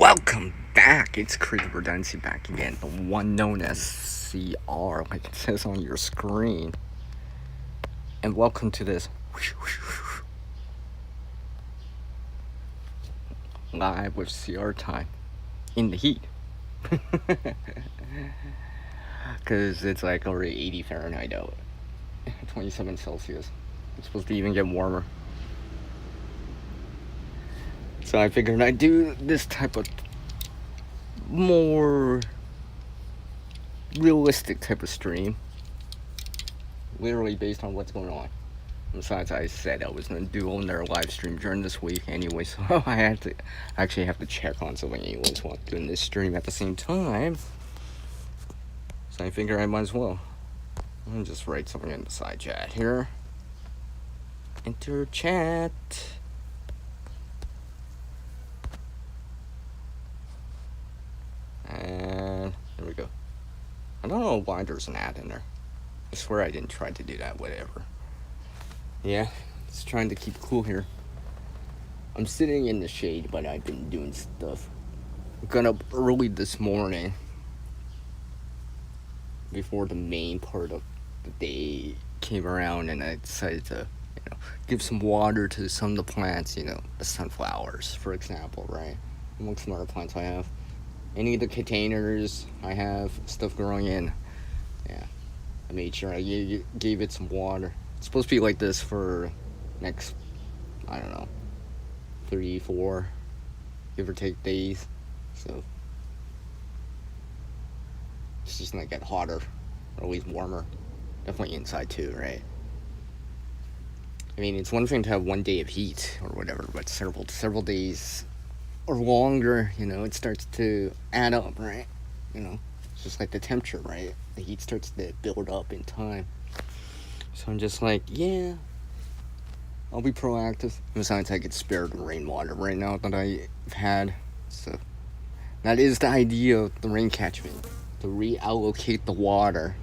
Welcome back. It's Creative Redundancy back again, the one known as CR, like it says on your screen. And welcome to this live with CR time in the heat. Because it's like already 80 Fahrenheit out, 27 Celsius. It's supposed to even get warmer. So I figured I'd do this type of more realistic type of stream, literally based on what's going on. Besides, I said I was going to do another live stream during this week anyway, so I have to check on something anyways while doing this stream at the same time. So I figure I might as well. Let me just write something in the side chat here. Enter chat. And there we go. I don't know why there's an ad in there. I swear I didn't try to do that, whatever. Yeah, just trying to keep cool here. I'm sitting in the shade, but I've been doing stuff. I got up early this morning before the main part of the day came around, and I decided to, give some water to some of the plants, the sunflowers, for example, right? Amongst some other plants I have. Any of the containers I have stuff growing in, yeah, I made sure I gave it some water. It's supposed to be like this for next, 3, 4, give or take days. So it's just gonna get hotter, or at least warmer. Definitely inside too, right? I mean, it's one thing to have one day of heat or whatever, but several days or longer, it starts to add up, right? It's just like the temperature, right? The heat starts to build up in time. So I'm just like, yeah, I'll be proactive. Besides, I get spared rainwater right now that I've had. So that is the idea of the rain catchment, to reallocate the water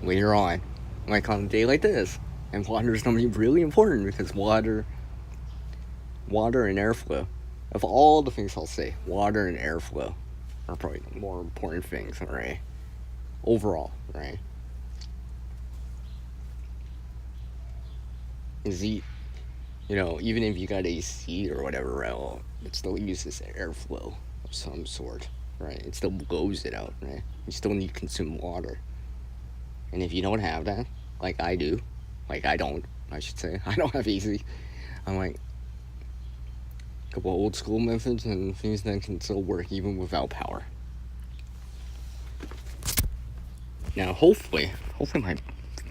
later on, like on a day like this. And water is going to be really important because water and airflow, of all the things I'll say, water and airflow are probably the more important things, right? Overall, right? Even if you got AC or whatever, right, it still uses airflow of some sort, right? It still blows it out, right? You still need to consume water. And if you don't have that, like I do, I don't have AC. I'm like, a couple of old school methods and things that can still work even without power. Now, hopefully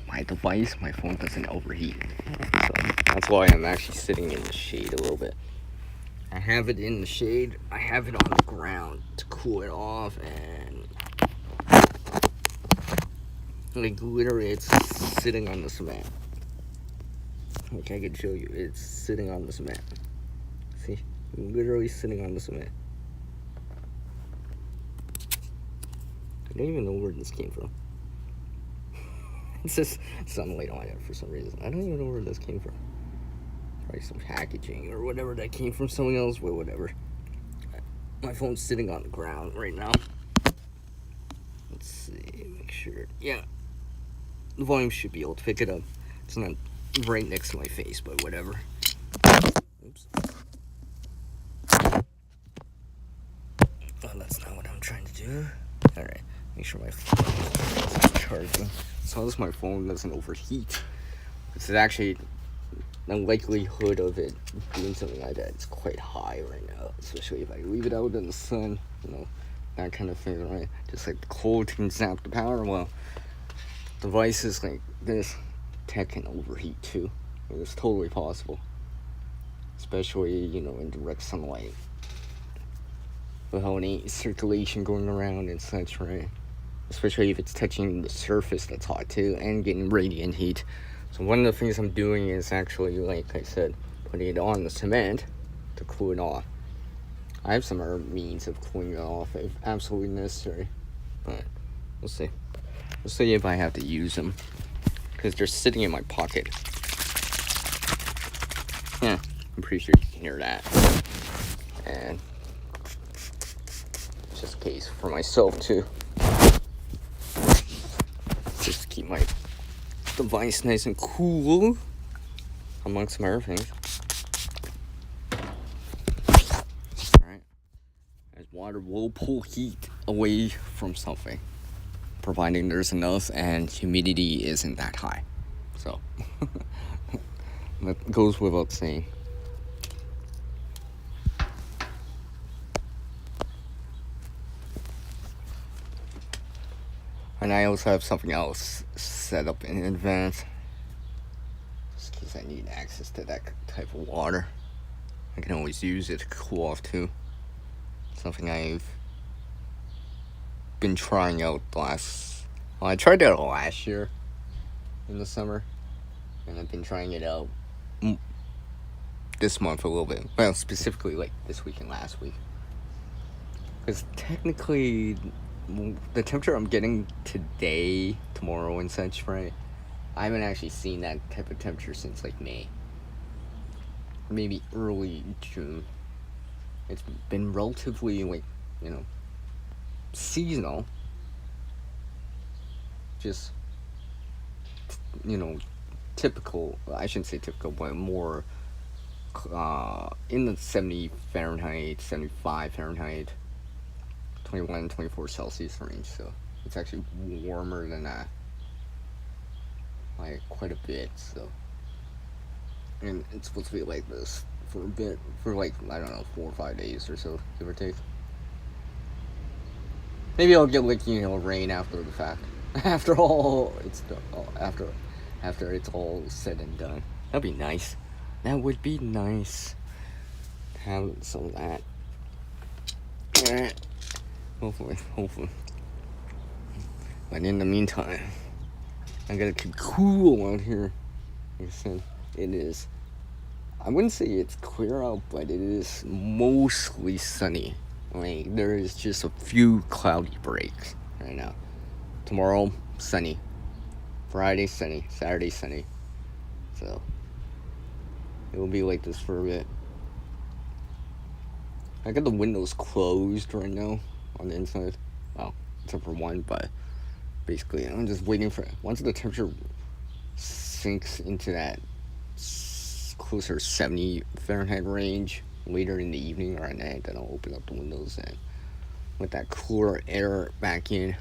my device, my phone doesn't overheat. So that's why I'm actually sitting in the shade a little bit. I have it in the shade. I have it on the ground to cool it off, and literally it's sitting on the cement. Like I can show you, it's sitting on the cement. See, literally sitting on the cement. I don't even know where this came from. It's just sunlight on it for some reason. I don't even know where this came from. Probably some packaging or whatever that came from someone else, but whatever. My phone's sitting on the ground right now. Let's see, make sure. Yeah, the volume should be able to pick it up. It's not right next to my face, but whatever. Oops. Oh, that's not what I'm trying to do. Alright, make sure my phone is charging. So as my phone doesn't overheat. This is actually, the likelihood of it doing something like that is quite high right now. Especially if I leave it out in the sun, that kind of thing, right? Just like the cold can zap the power. Well, devices like this, tech can overheat too. It's totally possible. Especially, in direct sunlight. Without any circulation going around and such, right? Especially if it's touching the surface that's hot too, and getting radiant heat. So one of the things I'm doing is actually, like I said, putting it on the cement to cool it off. I have some other means of cooling it off if absolutely necessary, but we'll see. We'll see if I have to use them, because they're sitting in my pocket. Yeah, I'm pretty sure you can hear that. And case for myself too. Just to keep my device nice and cool, amongst some other things. Alright. As water will pull heat away from something, providing there's enough and humidity isn't that high. So, that goes without saying. And I also have something else set up in advance, just in case I need access to that type of water. I can always use it to cool off too. Something I've been trying out I tried it out last year in the summer, and I've been trying it out this month a little bit. Well, specifically like this week and last week. Because technically, the temperature I'm getting today, tomorrow and such, right? I haven't actually seen that type of temperature since like May. Maybe early June. It's been relatively like, seasonal. Just, typical, I shouldn't say typical, but more in the 70 Fahrenheit, 75 Fahrenheit, 21, 24 Celsius range. So it's actually warmer than that, like quite a bit. So, and it's supposed to be like this for a bit, for like, I don't know, 4 or 5 days or so, give or take. Maybe I'll get like, rain after the fact. After all, it's after it's all said and done. That'd be nice. That would be nice. Have some of that. Hopefully. But in the meantime, I gotta keep cool out here. Like I said, it is. I wouldn't say it's clear out, but it is mostly sunny. Like, there is just a few cloudy breaks right now. Tomorrow, sunny. Friday, sunny. Saturday, sunny. So, it will be like this for a bit. I got the windows closed right now on the inside. Well, except for one, but basically, I'm just waiting for, once the temperature sinks into that closer 70 Fahrenheit range later in the evening or at night, then I'll open up the windows and let that cooler air back in.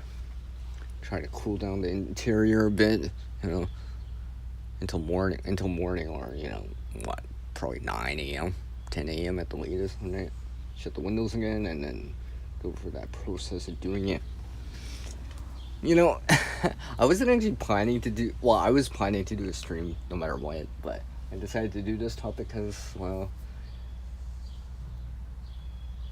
Try to cool down the interior a bit, until morning, or, probably 9 a.m., 10 a.m. at the latest, and then shut the windows again, and then go for that process of doing it. I wasn't actually planning to do, I was planning to do a stream no matter what, but I decided to do this topic because,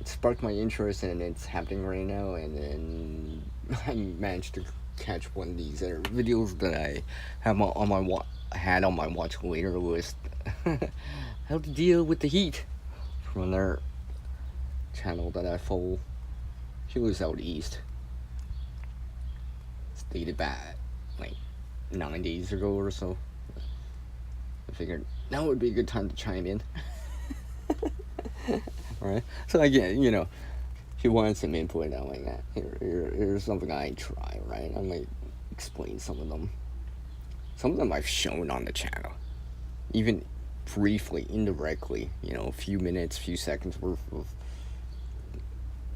it sparked my interest and it's happening right now, and then I managed to catch one of these other videos that I have on my watch later list. How to deal with the heat, from another channel that I follow. She lives out east. It's dated back like 9 days ago or so. I figured that would be a good time to chime in. Alright, so again, she wanted some input. I'm like, here's something I try, right? I might explain some of them. Some of them I've shown on the channel, even briefly, indirectly, a few minutes, few seconds worth of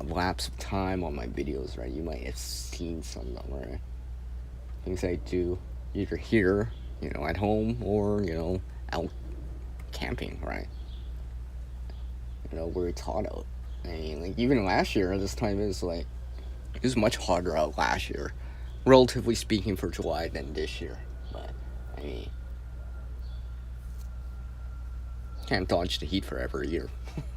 a lapse of time on my videos, right? You might have seen some of them, right? Things I do either here, at home, or, out camping, right? Where it's hot out. I mean, like, even last year, this time it was much hotter out last year, relatively speaking, for July than this year. But, I mean, can't dodge the heat forever either.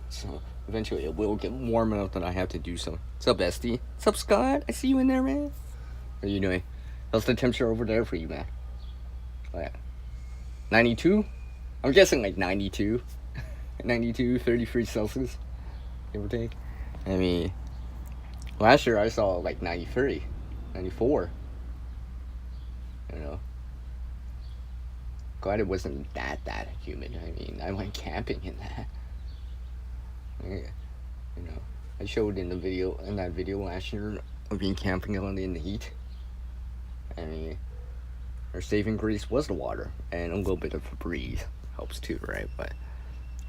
So, eventually it will get warm enough that I have to do so. What's up, bestie? What's up, Scott? I see you in there, man. What are you doing? How's the temperature over there for you, man? 92? I'm guessing like 92. 92, 33 Celsius, give or take. I mean, last year I saw like 93, 94. Glad it wasn't that humid. I mean, I went camping in that. I showed in that video last year of being camping out in the heat. I mean, our saving grace was the water and a little bit of a breeze helps too, right? But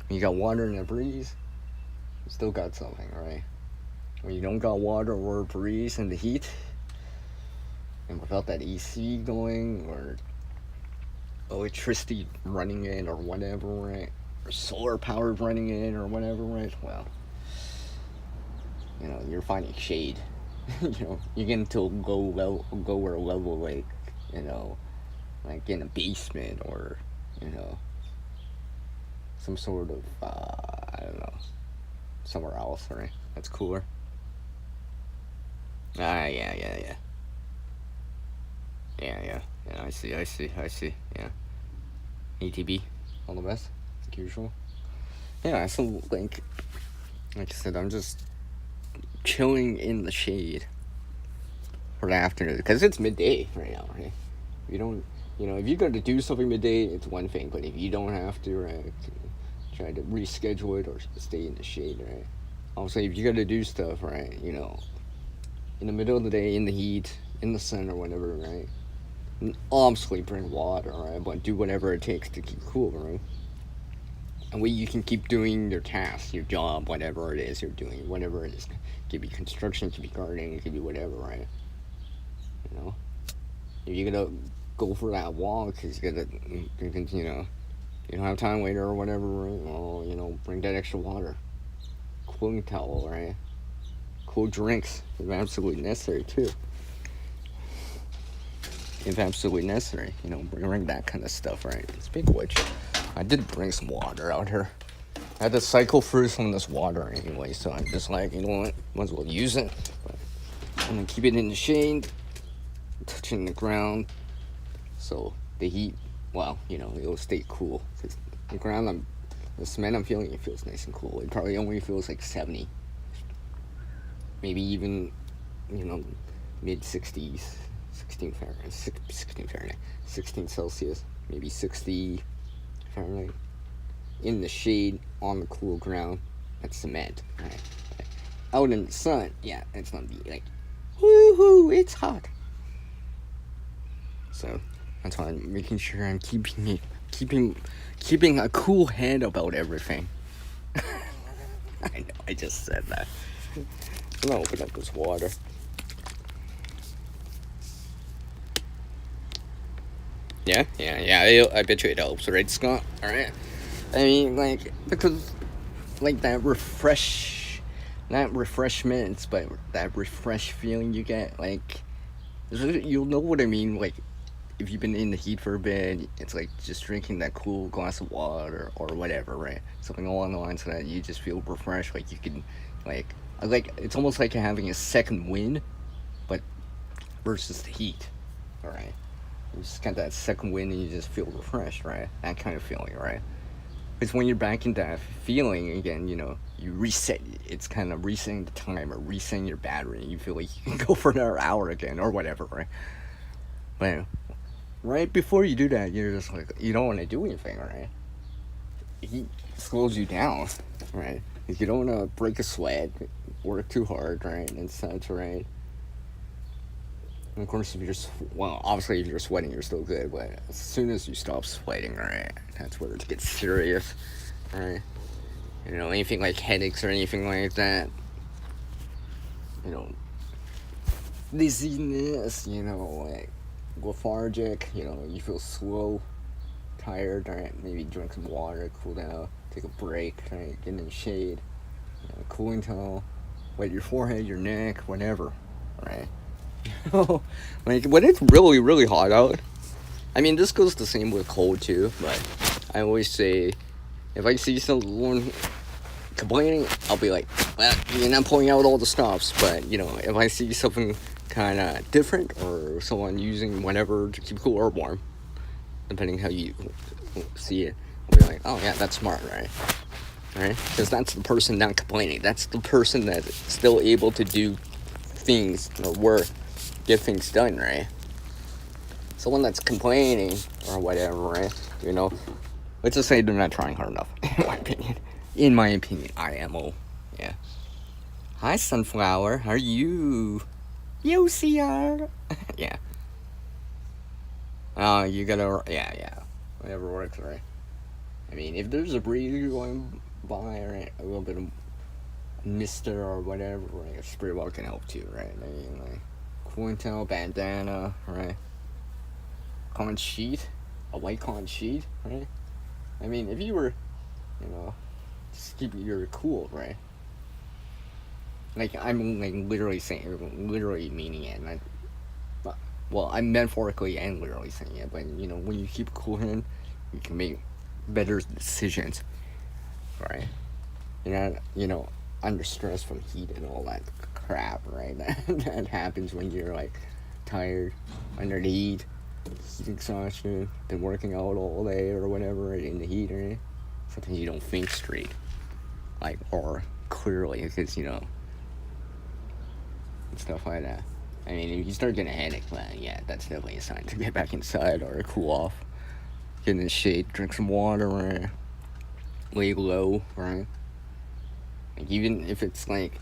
when you got water and a breeze, you still got something, right? When you don't got water or a breeze and the heat, and without that AC going or electricity running in or whatever, right? Or solar power running in or whatever, right? Well, you're finding shade. You get into a lower level, like, like in a basement or, some sort of, I don't know, somewhere else, right? That's cooler. Yeah. Yeah, I see. Yeah. ATB, all the best, like usual. Yeah, so like I said, I'm just chilling in the shade for the afternoon because it's midday right now, right? If you don't, if you got to do something midday, it's one thing. But if you don't have to, right, try to reschedule it or stay in the shade, right? Obviously, if you got to do stuff, right, in the middle of the day, in the heat, in the sun or whatever, right? Obviously, bring water, right? But do whatever it takes to keep cool, right? And way you can keep doing your tasks, your job, whatever it is you're doing, whatever it is. It could be construction, it could be gardening, it could be whatever, right? If you're gonna go for that walk, because you don't have time later or whatever, right? Well, bring that extra water. Cooling towel, right? Cool drinks, if absolutely necessary, too. If absolutely necessary, bring that kind of stuff, right? Speaking of which, I did bring some water out here. I had to cycle through some of this water anyway, so I'm just like, you know what, might as well use it. But I'm gonna keep it in the shade, touching the ground, so the heat, well, it'll stay cool. Cause the ground, the cement I'm feeling, it feels nice and cool. It probably only feels like 70, maybe even, mid 60s. 16 Fahrenheit, 16 Celsius, maybe 60 Fahrenheit. In the shade, on the cool ground, that's cement, right? Out in the sun, yeah, it's gonna be like, woohoo, it's hot. So that's why I'm making sure I'm keeping a cool head about everything. I know, I just said that. I'm gonna open up this water. Yeah, I bet you it helps, right, Scott? Alright. I mean, because, that not refreshments, but that refresh feeling you get, you'll know what I mean, if you've been in the heat for a bit, it's like just drinking that cool glass of water or whatever, right? Something along the lines of that, you just feel refreshed, you can, it's almost like having a second wind, but versus the heat, alright? You just got that second wind and you just feel refreshed, right? That kind of feeling, right? Because when you're back in that feeling again, you reset. It's kind of resetting the time or resetting your battery. You feel like you can go for another hour again or whatever, right? But right before you do that, you're just like, you don't want to do anything, right? He slows you down, right? You don't want to break a sweat, work too hard, right? And such, right? And of course, obviously if you're sweating, you're still good, but as soon as you stop sweating, right, that's where it gets serious, right? Anything like headaches or anything like that, dizziness, lethargic, you feel slow, tired, right? Maybe drink some water, cool down, take a break, right? Get in the shade, cooling towel, wet your forehead, your neck, whatever, right? When it's really, really hot out, I mean, this goes the same with cold too, but I always say, if I see someone complaining, I'll be like, well, you're not pulling out all the stops, but, if I see something kind of different, or someone using whatever to keep cool or warm, depending how you see it, I'll be like, oh yeah, that's smart, right? Right? Because that's the person not complaining. That's the person that's still able to do things or get things done, right? Someone that's complaining or whatever, right? Let's just say they're not trying hard enough. In my opinion, IMO. Yeah. Hi, Sunflower. How are you? You see her? Yeah. You gotta. Yeah. Whatever works, right? I mean, if there's a breeze going by, right, a little bit of mister or whatever, right, a spray bottle can help too, right? I mean, like, cooling towel, bandana, right? Cotton sheet, a white cotton sheet, right? I mean, if you were, you know, just keep your cool, right? Like, I'm like literally saying, literally meaning it, and well, I'm metaphorically and literally saying it, but you know, when you keep cool hand, you can make better decisions, right? You're not, under stress from heat and all that crap, right? That happens when you're like tired, under the heat exhaustion, been working out all day or whatever in the heat, right? Sometimes you don't think straight, like, or clearly, because and stuff like that. I mean, if you start getting a headache, well, yeah, that's definitely a sign to get back inside or cool off. Get in the shade, drink some water, right? Lay low, right? Like, even if it's like,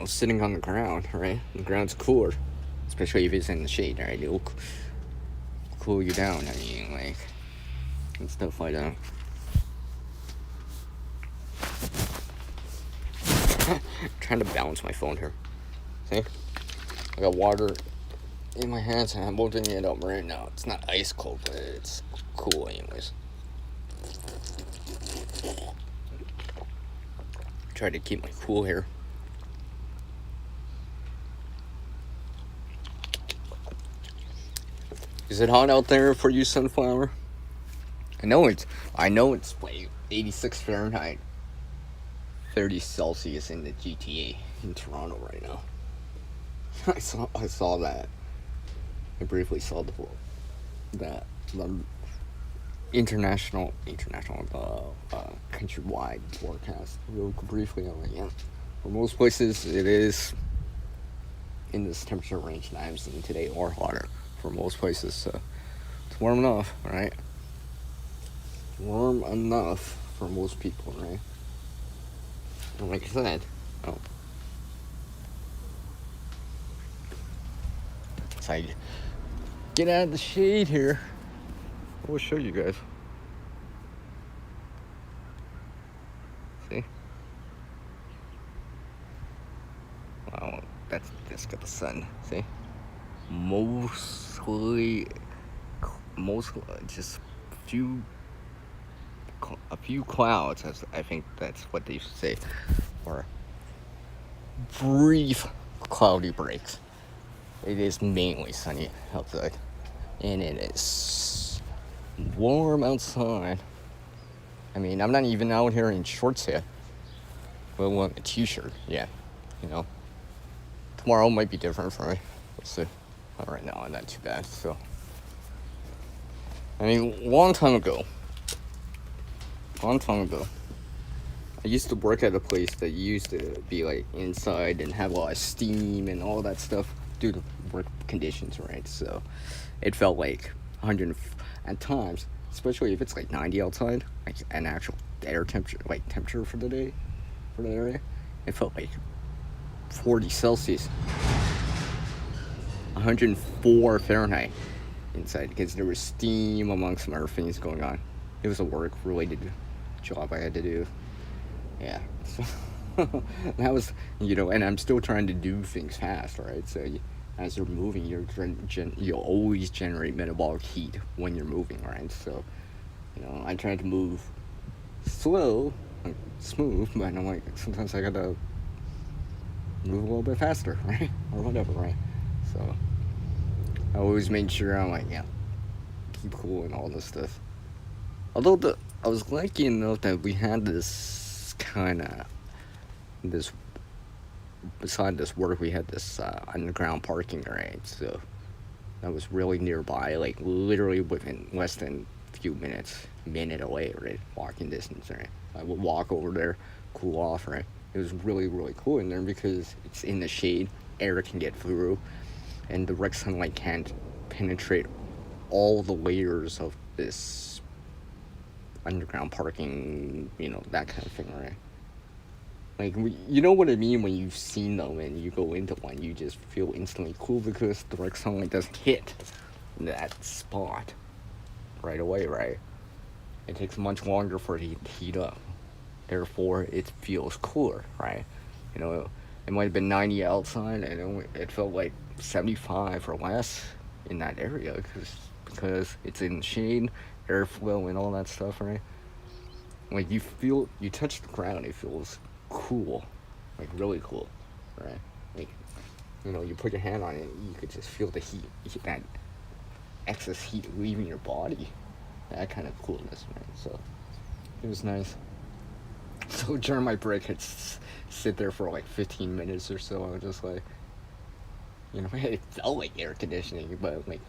sitting on the ground, right? The ground's cooler, especially if it's in the shade, right? It'll cool you down. I mean, like, and stuff like that. Trying to balance my phone here. See? I got water in my hands and I'm holding it up right now. It's not ice cold, but it's cool anyways. Try to keep my cool here. Is it hot out there for you, Sunflower? I know it's like 86 Fahrenheit, 30 Celsius in the GTA in Toronto right now. I saw that. I briefly saw the international countrywide forecast real briefly. I'm like, yeah, for most places it is in this temperature range that I'm seeing today or hotter for most places, so it's warm enough, right? Warm enough for most people, right? And like I said, so I get out of the shade here. I will show you guys. See? Wow, that's got the sun. See? Mostly just a few clouds. I think that's what they should say, or brief cloudy breaks. It is mainly sunny outside, and it is warm outside. I mean, I'm not even out here in shorts yet. Well, a t-shirt, yeah. Tomorrow might be different for me. We'll see. Right now, I'm not too bad. So, I mean, long time ago, I used to work at a place that used to be like inside and have a lot of steam and all that stuff due to work conditions, right? So, it felt like 100 at times, especially if it's like 90 outside, like an actual air temperature for the day, for the area. It felt like 40 Celsius, 104 Fahrenheit inside, because there was steam among some other things going on. It was a work-related job I had to do. Yeah. So that was, and I'm still trying to do things fast, right? So as you're moving, you always generate metabolic heat when you're moving, right? So, I try to move slow, like smooth, but I'm like, sometimes I gotta move a little bit faster, right? Or whatever, right? So I always made sure I'm like, yeah, keep cool and all this stuff. Although I was lucky enough that we had beside this work, we had this underground parking, right? So that was really nearby, like literally within less than a few minute away, right? Walking distance, right? I would walk over there, cool off, right? It was really, really cool in there because it's in the shade, air can get through, and the direct sunlight can't penetrate all the layers of this underground parking, that kind of thing, right? Like, you know what I mean when you've seen them and you go into one, you just feel instantly cool because direct sunlight doesn't hit that spot right away, right? It takes much longer for it to heat up. Therefore, it feels cooler, right? You know, it might have been 90 outside and it felt like 75 or less in that area because it's in shade, airflow, and all that stuff, right? Like, you touch the ground, it feels cool, like really cool, right? Like, you know, you put your hand on it, you could just feel the heat, that excess heat leaving your body, that kind of coolness, right? So it was nice. So during my break, I'd sit there for like 15 minutes or so. I was just like, you know, it felt like air conditioning, but like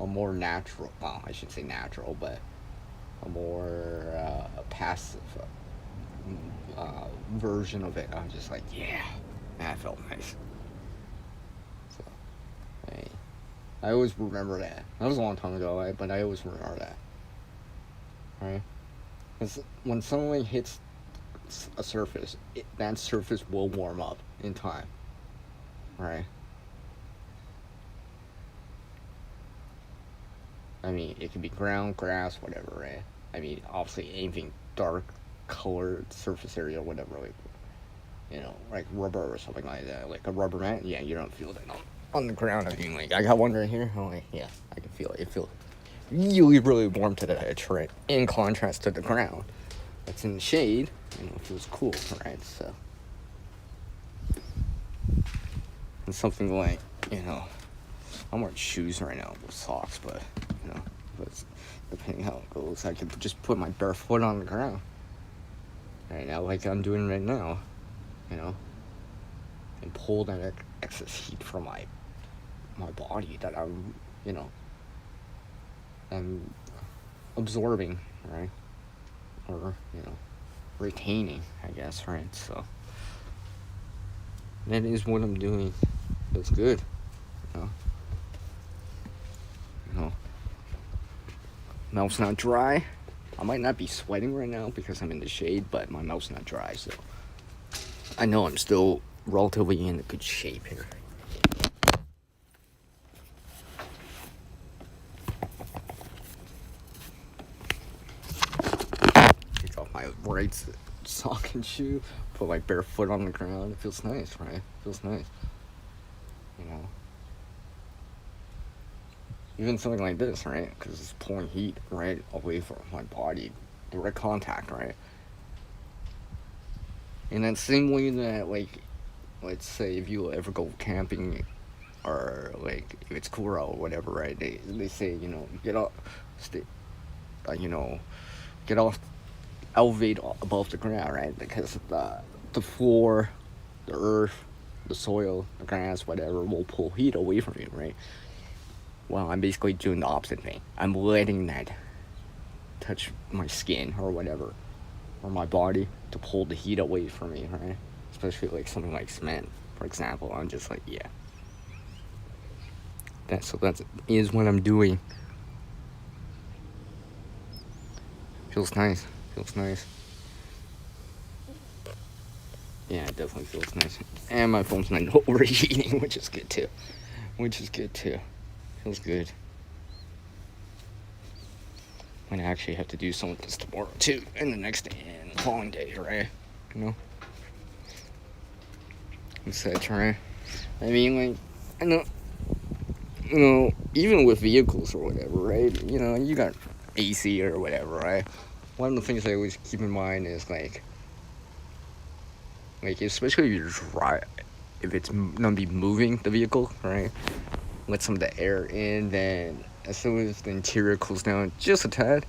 a more natural, well, I should say natural, but a more passive version of it. I was just like, yeah, that felt nice. So, I always remember that. That was a long time ago, right? But I always remember that. Right? Because when sunlight hits a surface, that surface will warm up in time. Right? I mean, it could be ground, grass, whatever, right? I mean, obviously anything dark colored surface area, whatever, like, you know, like rubber or something like that, like a rubber mat. Yeah, you don't feel that on the ground. I mean, like, I got one right here. I'm like, yeah, I can feel it. It feels really, really warm to the edge, right? In contrast to the ground, it's in the shade, you know, it feels cool, right? So, and something like, you know, I'm wearing shoes right now with socks, but, you know, but depending how it goes, I could just put my bare foot on the ground right now, like I'm doing right now, you know, and pull that excess heat from my body that I'm, you know, I'm absorbing, right, or, you know, retaining, I guess, right? So that is what I'm doing. Feels good, you know. You know, mouth's not dry. I might not be sweating right now because I'm in the shade, but my mouth's not dry, so I know I'm still relatively in a good shape here. Take off my right sock and shoe, put my bare foot on the ground. It feels nice, right? It feels nice. You know? Even something like this, right? Because it's pulling heat right away from my body. Direct contact, right? In that same way that, like, let's say if you ever go camping or, like, if it's cool out or whatever, right? They say, you know, get off, you know, get off, elevate above the ground, right? Because the floor, the earth, the soil, the grass, whatever, will pull heat away from you, right? Well, I'm basically doing the opposite thing. I'm letting that touch my skin or whatever, or my body to pull the heat away from me, right? Especially like something like cement, for example. I'm just like, yeah. That is what I'm doing. Feels nice. Feels nice. Yeah, it definitely feels nice. And my phone's not overheating, which is good too. Feels good. Might actually have to do some of this tomorrow too, and the next day, and the following day, right? You know? Etc. I mean, like, I know, you know, even with vehicles or whatever, right? You know, you got AC or whatever, right? One of the things I always keep in mind is like especially if it's gonna be moving the vehicle, right? Let some of the air in, then as soon as the interior cools down just a tad,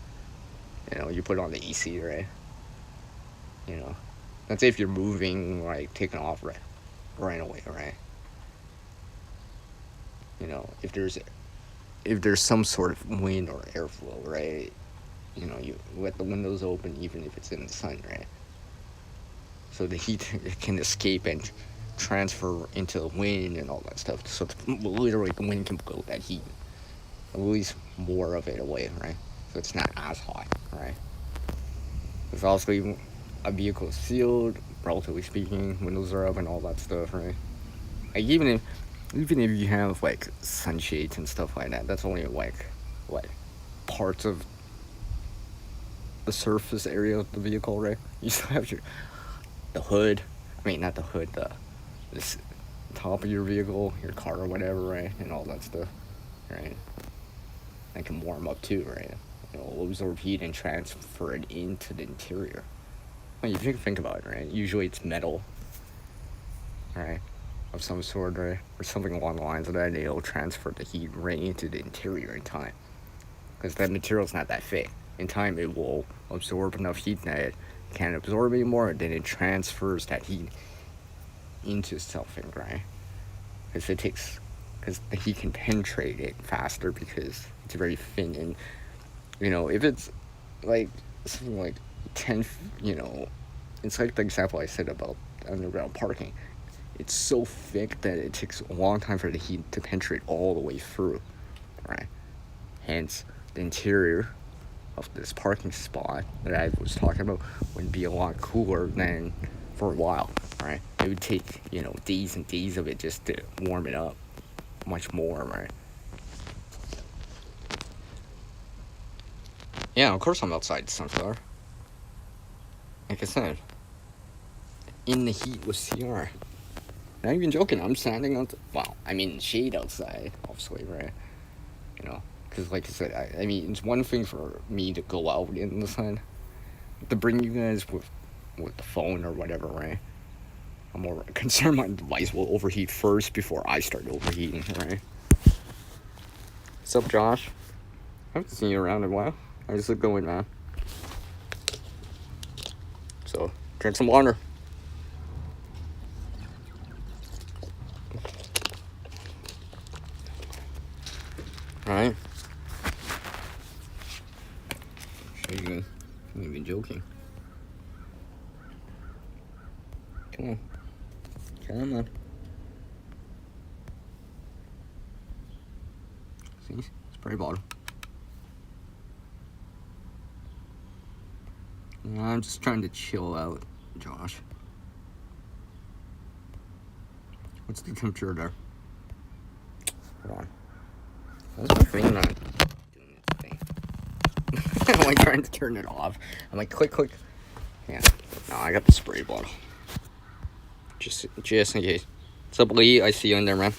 you know, you put on the AC, right? You know, let's say if you're moving, like taking off right away, right? You know, if there's some sort of wind or airflow, right? You know, you let the windows open even if it's in the sun, right? So the heat can escape and transfer into the wind and all that stuff. So literally the wind can blow that heat, at least more of it away, right? So it's not as hot, right? Because obviously a vehicle is sealed, relatively speaking, windows are up and all that stuff, right? Like even if you have like sunshades and stuff like that, that's only like what parts of the surface area of the vehicle, right? You still have the hood. I mean, not the hood, this top of your vehicle, your car or whatever, right, and all that stuff, right? That can warm up too, right? Absorb heat and transfer it into the interior. Well, if you think about it, right? Usually it's metal, right, of some sort, right, or something along the lines of that. It'll transfer the heat right into the interior in time, because that material's not that thick. In time, it will absorb enough heat that it can't absorb anymore, and then it transfers that heat into something, right? Because the heat can penetrate it faster because it's very thin. And if it's like something like 10, it's like the example I said about underground parking. It's so thick that it takes a long time for the heat to penetrate all the way through, right? Hence, the interior of this parking spot that I was talking about would be a lot cooler than for a while, right? It would take, days and days of it just to warm it up much more, right? Yeah, of course I'm outside the sunflower. Like I said, in the heat with CR. Not even joking, I'm standing on I'm in the shade outside, obviously, right? Because like I said, I mean, it's one thing for me to go out in the sun, to bring you guys with the phone or whatever, right? I'm more concerned my device will overheat first before I start overheating, right? What's up, Josh? I haven't seen you around in a while. How's it going, man? So, drink some water. Alright? I'm not even joking. Come on. See? Spray bottle. Yeah, I'm just trying to chill out, Josh. What's the temperature there? Hold on. Why's my thing not doing its thing? I'm like trying to turn it off. I'm like, click. Yeah. No, I got the spray bottle. Just in case. What's up, Lee? I see you in there, man.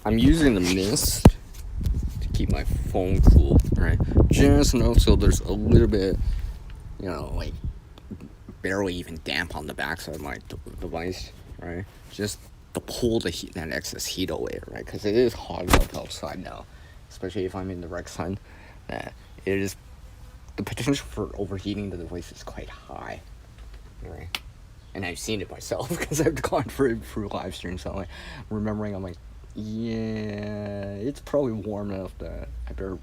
I'm using the mist to keep my phone cool, right? Just enough so there's a little bit, like barely even damp on the backside of my device, right? Just to pull the heat, that excess heat away, right? Because it is hot enough outside now, especially if I'm in direct sun. It is, the potential for overheating the device is quite high, right? And I've seen it myself because I've gone through live streams. So I'm like, remembering, I'm like, yeah, it's probably warm enough that I better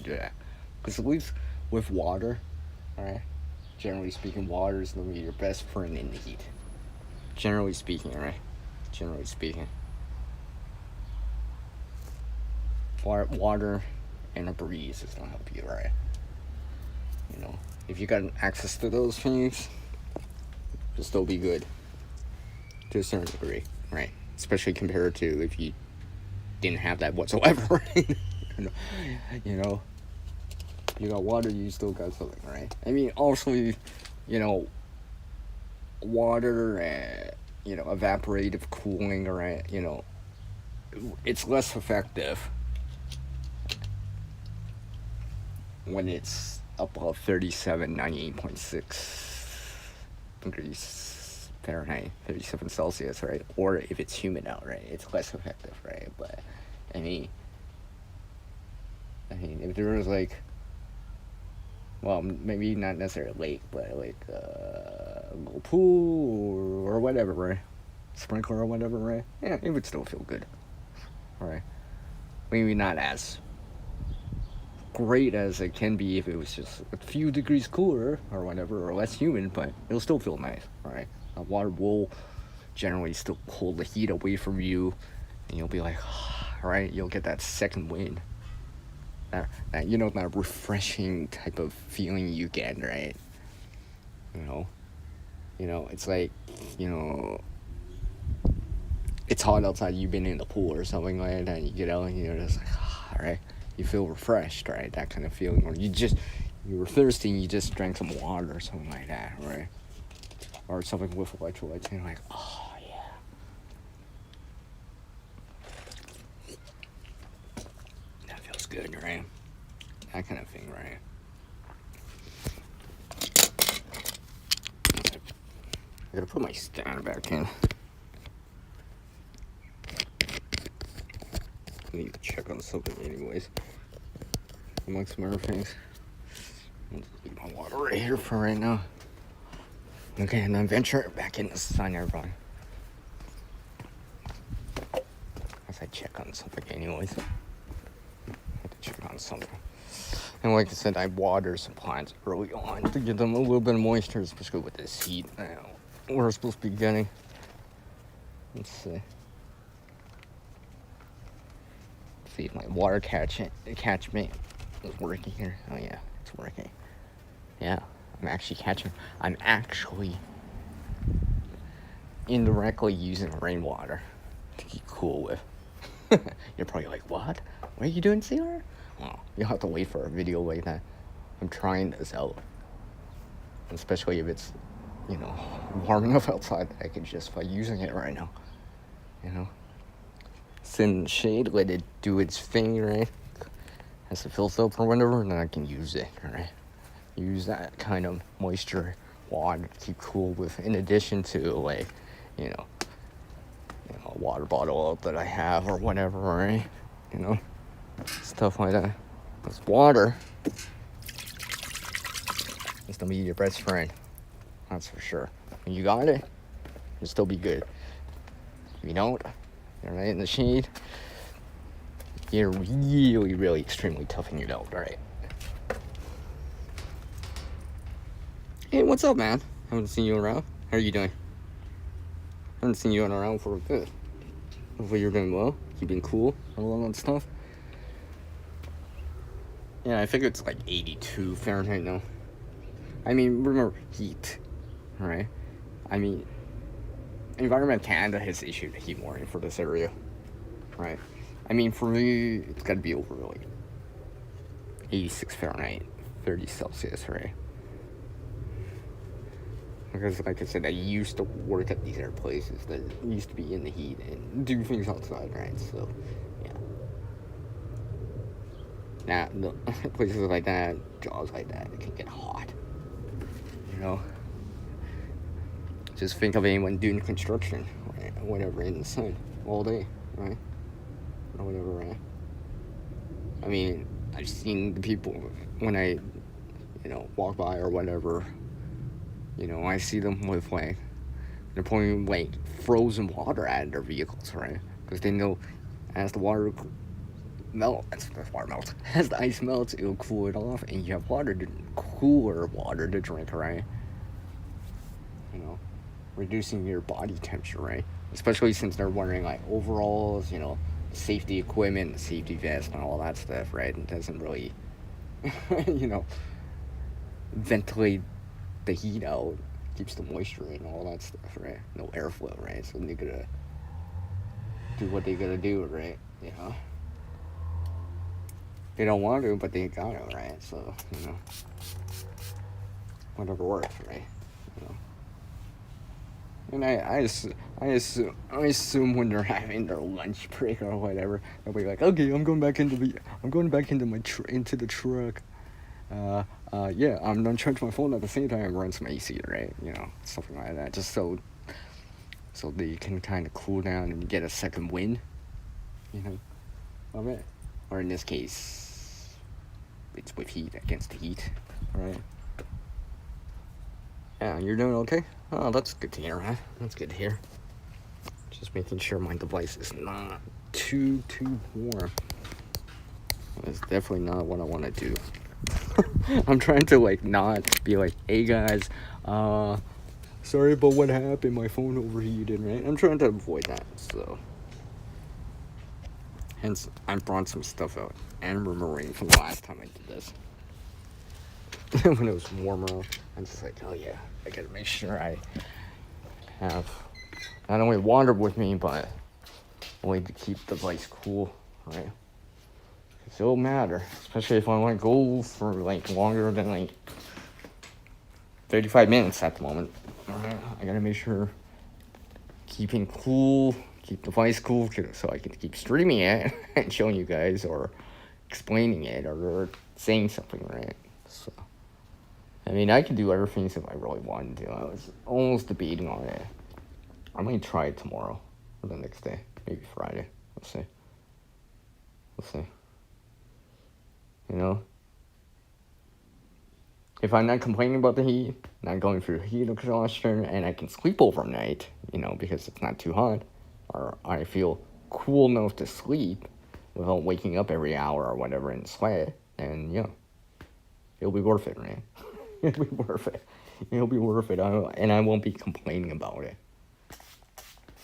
do that. Because at least with water, alright, generally speaking, water is going to be your best friend in the heat. Generally speaking, right? Generally speaking. Water and a breeze is going to help you, right? If you got access to those things, it'll still be good. To a certain degree, right? Especially compared to if you didn't have that whatsoever, right? You got water, you still got something, right? I mean, also, water and, evaporative cooling, right? It's less effective when it's above 98.6 degrees Fahrenheit, 37 Celsius, right? Or if it's humid out, right? It's less effective, right? But, I mean, if there was maybe not necessarily a lake, but a little pool or whatever, right? Sprinkler or whatever, right? Yeah, it would still feel good, right? Maybe not as great as it can be if it was just a few degrees cooler or whatever, or less humid, but it'll still feel nice, right? Water will generally still pull the heat away from you, and you'll be like, right? You'll get that second wind, that refreshing type of feeling you get, right? It's like, it's hot outside, you've been in the pool or something like that, and you get out and you're just like, right? You feel refreshed, right? That kind of feeling. Or you were thirsty and you just drank some water or something like that, right? Or something with electrolytes, and you're like, oh, yeah. That feels good, right? That kind of thing, right? I gotta put my stand back in. I need to check on something anyways. Amongst some other things. I'll just leave my water right here for right now. Okay, and then venture back in the sun, everyone. As I check on something anyways. I have to check on something. And like I said, I water some plants early on to give them a little bit of moisture, especially with this heat now. We're supposed to be getting. Let's see. See if my water catchment is working here. Oh yeah, it's working. Yeah, I'm actually indirectly using rainwater to keep cool with. You're probably like, what are you doing, CR? Well, you'll have to wait for a video like that. I'm trying this out. Especially if it's, warm enough outside that I can justify using it right now. Sit in the shade, let it do its thing, right? As it fills up or whatever, and then I can use it, right? Use that kind of moisture water to keep cool with, in addition to, like, a water bottle that I have or whatever, right? Stuff like that. Because water is gonna be your best friend. That's for sure. When you got it, you'll still be good. If you don't, you're right in the shade, you're really, really extremely toughing it out, right? Hey, what's up, man? Haven't seen you around. How are you doing? Haven't seen you around for a bit. Hopefully you're doing well, keeping cool, all that stuff. Yeah, I think it's like 82 Fahrenheit now. I mean, remember, heat, right? I mean, Environment Canada has issued a heat warning for this area, right? I mean, for me, it's got to be over, like, 86 Fahrenheit, 30 Celsius, right? Because, like I said, I used to work at these air places that used to be in the heat and do things outside, right? So, yeah. Now, the places like that, jobs like that, it can get hot, Just think of anyone doing construction, right? Whatever, in the sun, all day, right? Or whatever, right? I mean, I've seen the people when I, walk by or whatever, I see them with, like, they're pouring, like, frozen water out of their vehicles, right? Because they know as the water melts, as the ice melts, it'll cool it off, and you have cooler water to drink, right? Reducing your body temperature, right? Especially since they're wearing, like, overalls, safety equipment, safety vest, and all that stuff, right? It doesn't really, ventilate the heat out, keeps the moisture in, all that stuff, right? No airflow, right? So they gotta do what they gotta do, right? They don't want to, but they gotta, right? So, whatever works, right? And I assume when they're having their lunch break or whatever, they'll be like, okay, I'm going back into the truck. Yeah, I'm gonna charge my phone at the same time and run some AC, right? Something like that, just so they can kind of cool down and get a second wind, of it. Or in this case, it's with heat against the heat, right? Yeah, you're doing okay? Oh, that's good to hear, man. That's good to hear. Just making sure my device is not too warm. That's definitely not what I want to do. I'm trying to, like, not be like, hey, guys, sorry about what happened. My phone overheated, right? I'm trying to avoid that, so. hence I brought some stuff out and remembering from the last time I did this. When it was warmer, I'm just like, oh yeah, I gotta make sure I have not only water with me, but a way to keep the device cool, right? Because it'll matter, especially if I want to go for like longer than like 35 minutes at the moment. I gotta make sure keeping cool, keep the device cool, so I can keep streaming it and showing you guys, or explaining it, or saying something, right? So, I mean, I could do other things if I really wanted to. I was almost debating on it. I might try it tomorrow or the next day, maybe Friday. We'll see. We'll see. You know, if I'm not complaining about the heat, not going through heat exhaustion, and I can sleep overnight, you know, because it's not too hot, or I feel cool enough to sleep without waking up every hour or whatever in sweat, and yeah, it'll be worth it, man. It'll be worth it. It'll be worth it, and I won't be complaining about it.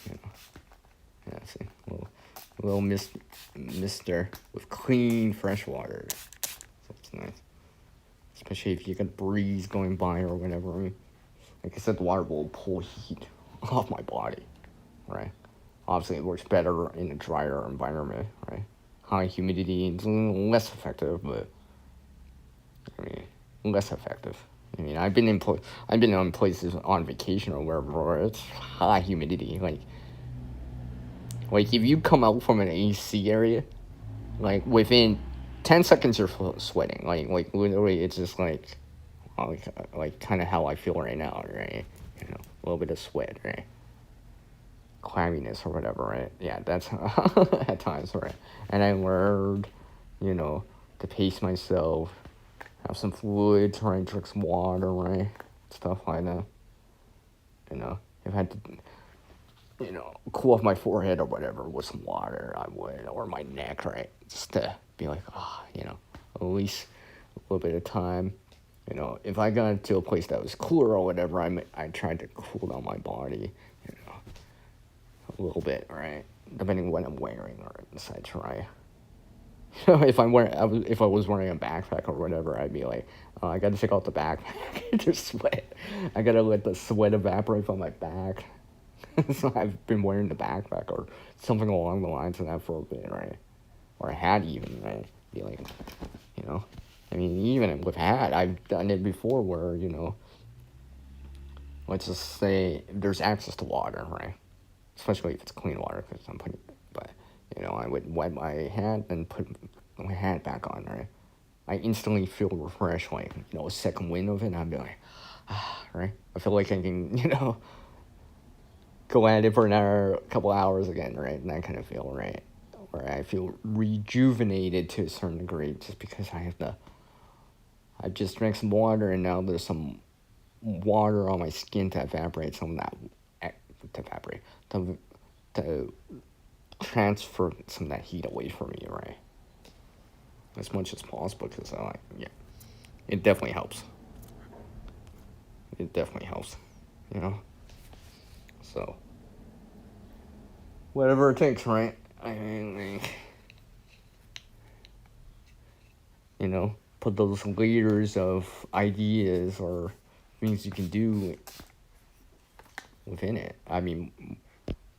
You know. Yeah, see, little Mister with clean fresh water. So it's nice. Especially if you get a breeze going by or whatever. I mean, like I said, the water will pull heat off my body, right? Obviously, it works better in a drier environment, right? High humidity is less effective, but I mean, less effective. I mean, I've been on places on vacation or wherever where it's high humidity. Like if you come out from an AC area, like within 10 seconds you're sweating. Like literally, it's just like kind of how I feel right now, right? You know, a little bit of sweat, right? Clamminess or whatever, right? Yeah, that's at times, right? And I learned, you know, to pace myself, have some fluid, try and drink some water, right? Stuff like that. You know, if I had to, you know, cool off my forehead or whatever with some water, I would, or my neck, right? Just to be like, you know, at least a little bit of time. You know, if I got to a place that was cooler or whatever, I tried to cool down my body, you know, a little bit, right? Depending on what I'm wearing or such, right? if I was wearing a backpack or whatever, I'd be like, I gotta take out the backpack to sweat. I gotta let the sweat evaporate from my back. So I've been wearing the backpack or something along the lines of that for a bit, right? Or a hat even, right? Be like, you know, I mean, even with hat, I've done it before where, you know, let's just say there's access to water, right? Especially if it's clean water, because but, you know, I would wet my hat and put my hat back on, right? I instantly feel refreshed, like, you know, a second wind of it, and I'd be like, right? I feel like I can, you know, go at it for another couple hours again, right? And that kind of feel, right? Where I feel rejuvenated to a certain degree just because I just drank some water and now there's some water on my skin to evaporate some of that, to transfer some of that heat away from me, right? As much as possible, because it definitely helps. It definitely helps, you know? So, whatever it takes, right? I mean, like, you know, put those layers of ideas or things you can do within it. I mean,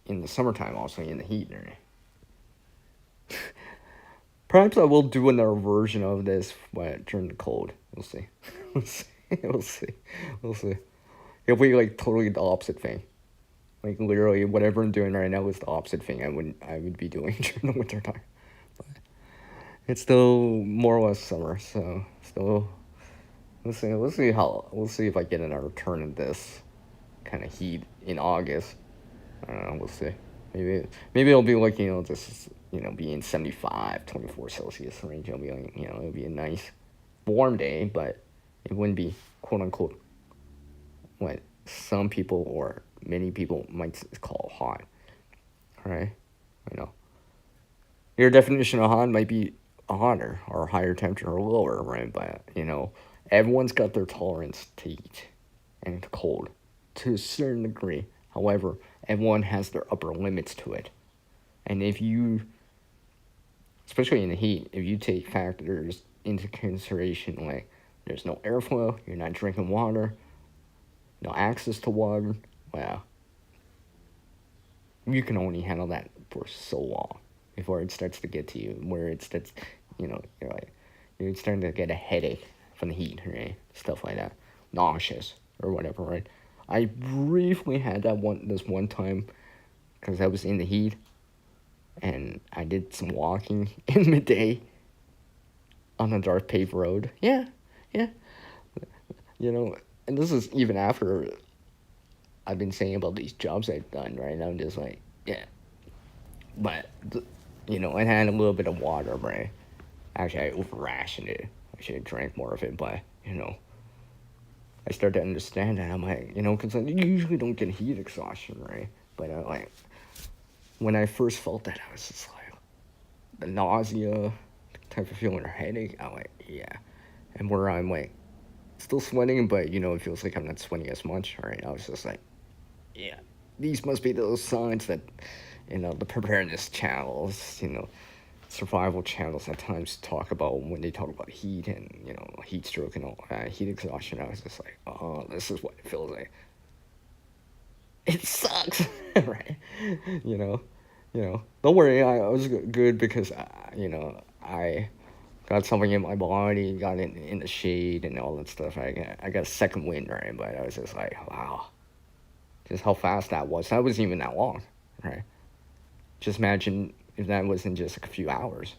in the summertime, also in the heat, right? Perhaps I will do another version of this during the cold. We'll see. We'll see. We'll see. We'll see. It'll be like totally the opposite thing. Like literally, whatever I'm doing right now is the opposite thing I would be doing during the winter time. But it's still more or less summer, so still. We'll see if I get another turn in this kind of heat in August. I don't know. We'll see. Maybe it'll be like, you know, just, you know, be in 75, 24 Celsius range. It'll be like, you know, it'll be a nice warm day, but it wouldn't be quote unquote what some people or many people might call hot, right? You know, your definition of hot might be hotter or higher temperature or lower, right? But, you know, everyone's got their tolerance to heat and to cold to a certain degree. However, everyone has their upper limits to it. And if you especially in the heat, if you take factors into consideration like there's no airflow, you're not drinking water, no access to water, well, you can only handle that for so long before it starts to get to you, where it starts, you're like, you're starting to get a headache from the heat, right? Stuff like that, nauseous or whatever, right? I briefly had this one time because I was in the heat and I did some walking in midday on a dark paved road. Yeah, yeah, and this is even after I've been saying about these jobs I've done, right? I'm just like, yeah, but I had a little bit of water, right? Actually, I over rationed it. I should have drank more of it, but I started to understand that. I'm like, because I usually don't get heat exhaustion, right? But like when I first felt that, I was just like the nausea type of feeling or headache. I'm like, yeah, and where I'm like still sweating, but it feels like I'm not sweating as much. Right? I was just like, yeah, these must be those signs that the preparedness channels, survival channels at times talk about when they talk about heat and heat stroke and all heat exhaustion. I was just like, oh, this is what it feels like. It sucks, right? you know don't worry, I was good because I got something in my body, got in the shade and all that stuff. I got a second wind, right? But I was just like, wow, just how fast that was. That wasn't even that long, right? Just imagine if that wasn't just a few hours,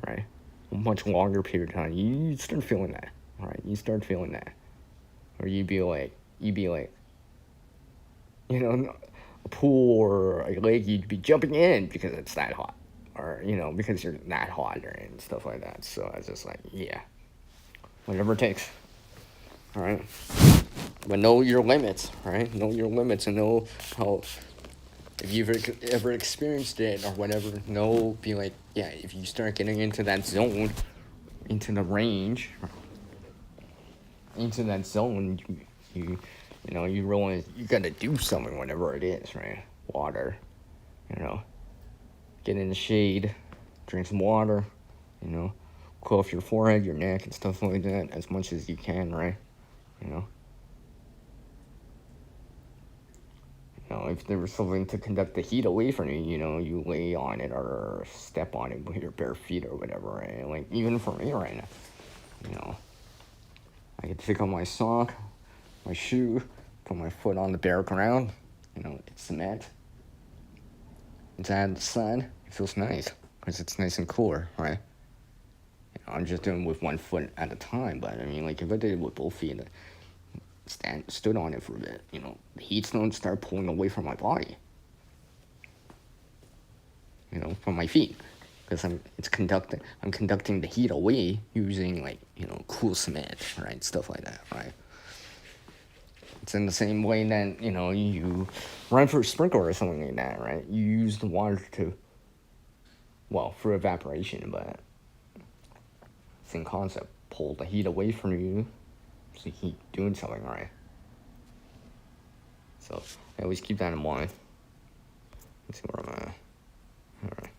right? A much longer period of time, you start feeling that, right? You start feeling that, or you'd be like, a pool or a lake, you'd be jumping in because it's that hot, or because you're that hot, and stuff like that. So I was just like, yeah, whatever it takes, all right. But know your limits, right? Know your limits and know how. If you've ever experienced it or whatever, be like, yeah, if you start getting into that zone, into the range, into that zone, you realize you gotta do something, whatever it is, right? Water, get in the shade, drink some water, cool off your forehead, your neck, and stuff like that as much as you can, right? You know. If there was something to conduct the heat away from you, you lay on it or step on it with your bare feet or whatever, right? Like, even for me right now, I could take off my sock, my shoe, put my foot on the bare ground, it's cement. It's out in the sun, it feels nice, because it's nice and cooler, right? I'm just doing it with one foot at a time, but I mean, like, if I did it with both feet, stood on it for a bit, the heat's don't start pulling away from my body, from my feet, because I'm conducting the heat away using like cool cement, right, stuff like that, right. It's in the same way that you run for a sprinkler or something like that, right. You use the water to, well, through evaporation, but same concept, pull the heat away from you so you keep doing something, right. So I always keep that in mind. Let's see where I'm at. Alright.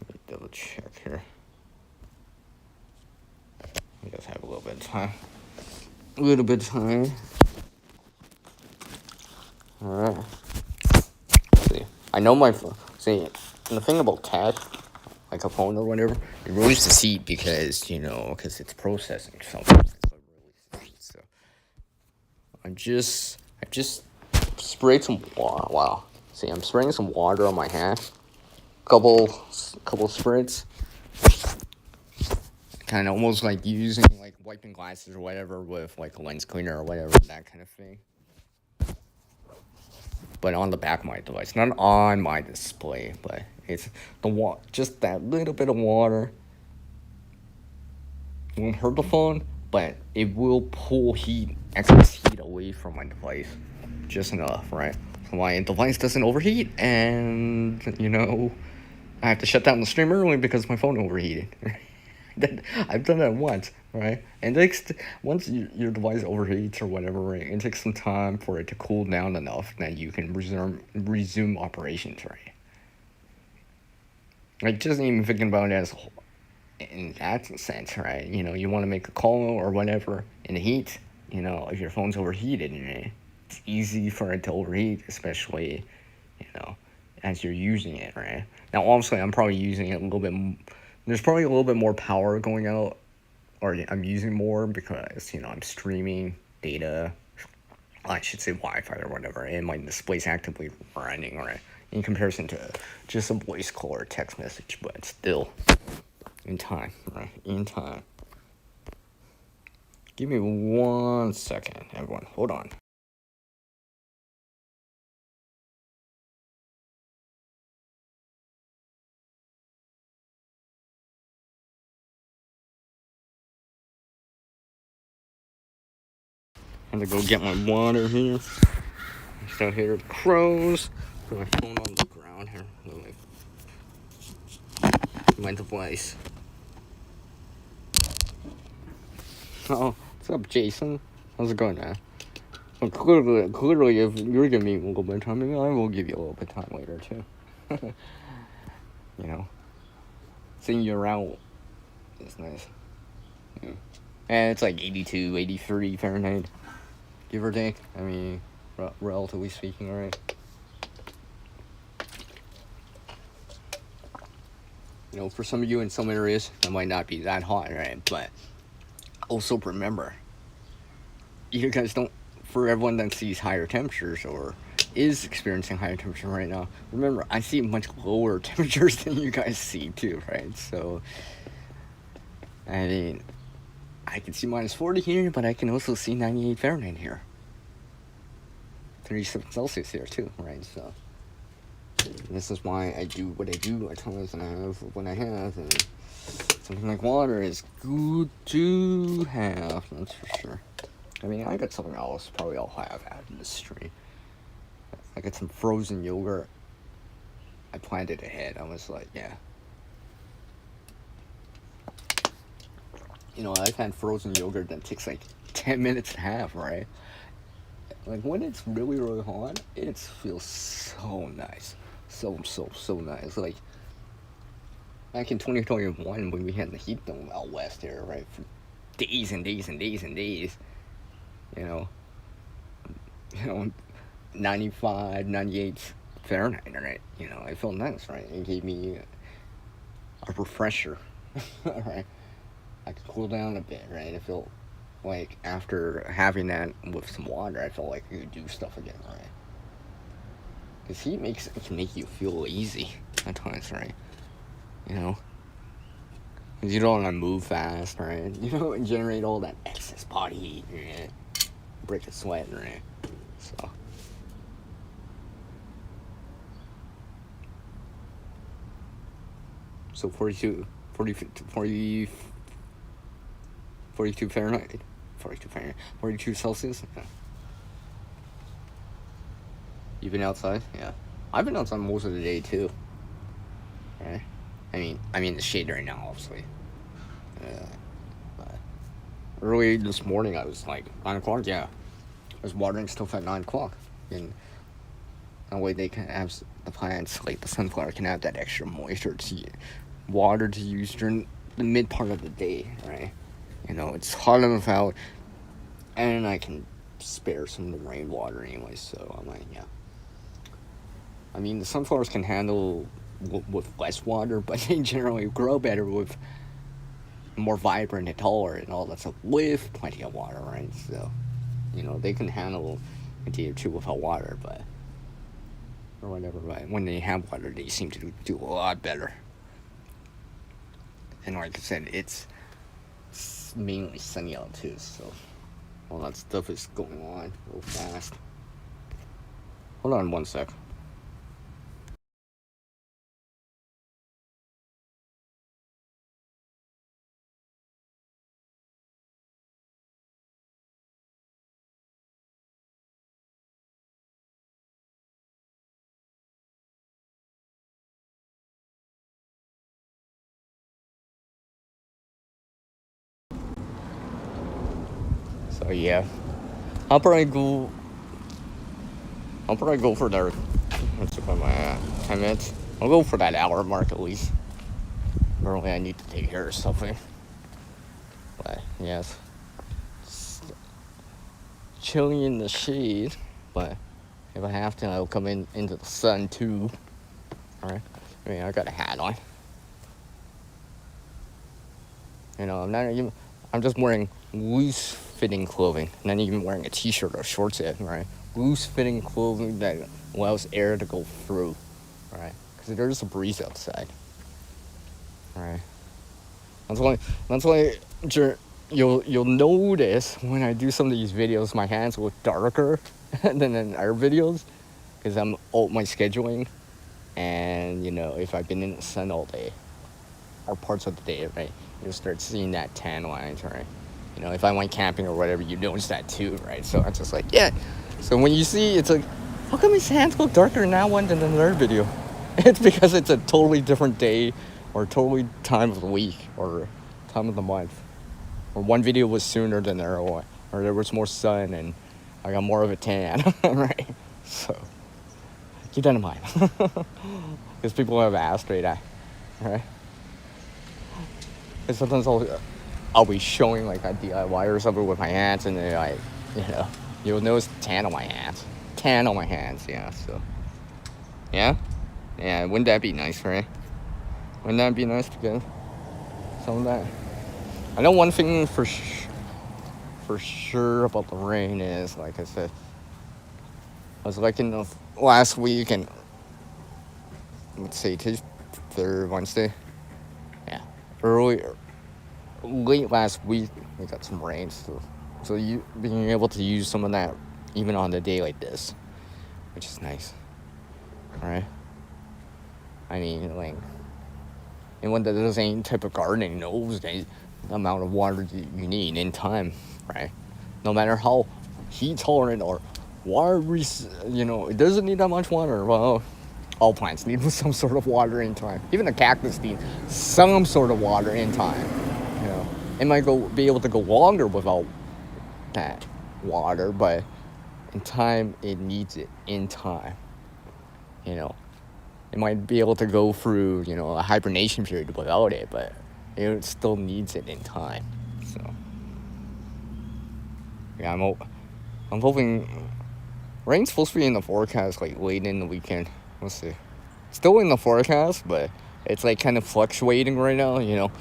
Let me double check here. I guess I have a little bit of time. Alright. See. I know my phone. See, the thing about CAD, like a phone or whatever, it ruins the seat because, because it's processing something. So I just sprayed some water. Wow. See, I'm spraying some water on my hand. Couple spritz. Kind of almost like using like wiping glasses or whatever with like a lens cleaner or whatever, that kind of thing. But on the back of my device, not on my display, but it's just that little bit of water. Won't hurt the phone, but it will pull excess heat away from my device, just enough, right? So my device doesn't overheat, and I have to shut down the stream early because my phone overheated. I've done that once, right? And once your device overheats or whatever, right, it takes some time for it to cool down enough that you can resume operations, right? Like, just even thinking about it as in that sense, right? You know, you want to make a call or whatever in the heat. You know, if your phone's overheated, it's easy for it to overheat, especially, you know, as you're using it, right? Now, obviously, I'm probably using it a little bit. There's probably a little bit more power going out, or I'm using more because, you know, I'm streaming data. I should say Wi-Fi or whatever, and my display's actively running, right? In comparison to just a voice call or text message, but still, in time, right? In time. Give me 1 second, everyone. Hold on. I'm gonna go get my water here. Still hear the crows. Put my phone on the ground here. My device. Oh, what's up, Jason? How's it going, man? Well, clearly, if you're giving me a little bit of time, maybe I will give you a little bit of time later, too. You know? Seeing you around is nice. Yeah. And it's like 82, 83 Fahrenheit, give or take. I mean, relatively speaking, right? You know, for some of you in some areas, it might not be that hot, right? But also remember, you guys don't, for everyone that sees higher temperatures or is experiencing higher temperature right now, remember, I see much lower temperatures than you guys see too, right? So, I mean, I can see minus 40 here, but I can also see 98 Fahrenheit here. 37 Celsius here too, right? So, this is why I do what I do at times, and I have what I have, and something like water is good to have, that's for sure. I mean, I got something else probably I'll have out in the street. I got some frozen yogurt. I planned it ahead. I was like, yeah. You know, I've had frozen yogurt that takes like 10 minutes to have, right? Like, when it's really, really hot, it feels so nice. So nice. Like, back in 2021, when we had the heat dome out west here, right? For days and days and days and days. You know, 95, 98 Fahrenheit, right? You know, it felt nice, right? It gave me a refresher, right? I could cool down a bit, right? I felt like after having that with some water, I felt like I could do stuff again, right? Because heat can make you feel lazy at times, right? You know? Because you don't want to move fast, right? You don't generate all that excess body heat, right? Break a sweat, right? So. So 42 Fahrenheit. 42 Celsius? Yeah. You been outside? Yeah. I've been outside most of the day too. Right? I mean, I'm in the shade right now, obviously. But early this morning, I was like 9 o'clock. Yeah, I was watering stuff at 9 o'clock, and that way they can have the plants, like the sunflower, can have that extra moisture to water to use during the mid part of the day, right? You know, it's hot enough out, and I can spare some of the rainwater anyway. So I'm like, yeah. I mean, the sunflowers can handle with less water, but they generally grow better with more vibrant and taller and all that stuff with plenty of water, right? So, you know, they can handle a day or two without water, but or whatever. But when they have water, they seem to do a lot better. And like I said, it's mainly sunny out too, so all that stuff is going on real fast. Hold on 1 sec. So yeah, I'll probably go for their, let's see, my 10 minutes. I'll go for that hour mark at least. Apparently I need to take care of something. But yes, chilling in the shade. But if I have to, I'll come into the sun too. All right. I mean, I got a hat on. You know, I'm just wearing loose-fitting clothing. Not even wearing a t-shirt or shorts yet, right? Loose-fitting clothing that allows air to go through, right? Because there's a breeze outside, right? That's why you'll notice when I do some of these videos, my hands look darker than in our videos, because I'm my scheduling, and you know, if I've been in the sun all day, or parts of the day, right? You'll start seeing that tan lines, right? You know, if I went camping or whatever, you notice that too, right? So I'm just like, yeah. So when you see, it's like, how come his hands look darker in that one than in another video? It's because it's a totally different day, or totally time of the week, or time of the month. Or one video was sooner than the other one, or there was more sun and I got more of a tan, right? So keep that in mind, because people have asked right now, right? And sometimes I'll be showing like a DIY or something with my hands, and then like, you know, you'll notice tan on my hands. Tan on my hands, yeah. So, yeah, wouldn't that be nice, right? Wouldn't that be nice to get some of that? I know one thing for sure about the rain is, like I said, I was like in the last week, and let's see, today's third Wednesday. Yeah, late last week we got some rain, so you being able to use some of that even on a day like this, which is nice. All right. I mean, like, anyone that does any type of gardening knows the amount of water you need in time, right? No matter how heat tolerant or water, you know, it doesn't need that much water. Well, all plants need some sort of water in time. Even the cactus needs some sort of water in time. You know, it might be able to go longer without that water, but in time, it needs it in time. You know, it might be able to go through, you know, a hibernation period without it, but it still needs it in time. So, yeah, I'm hoping rain's supposed to be in the forecast like late in the weekend. We'll see. Still in the forecast, but it's like kind of fluctuating right now, you know,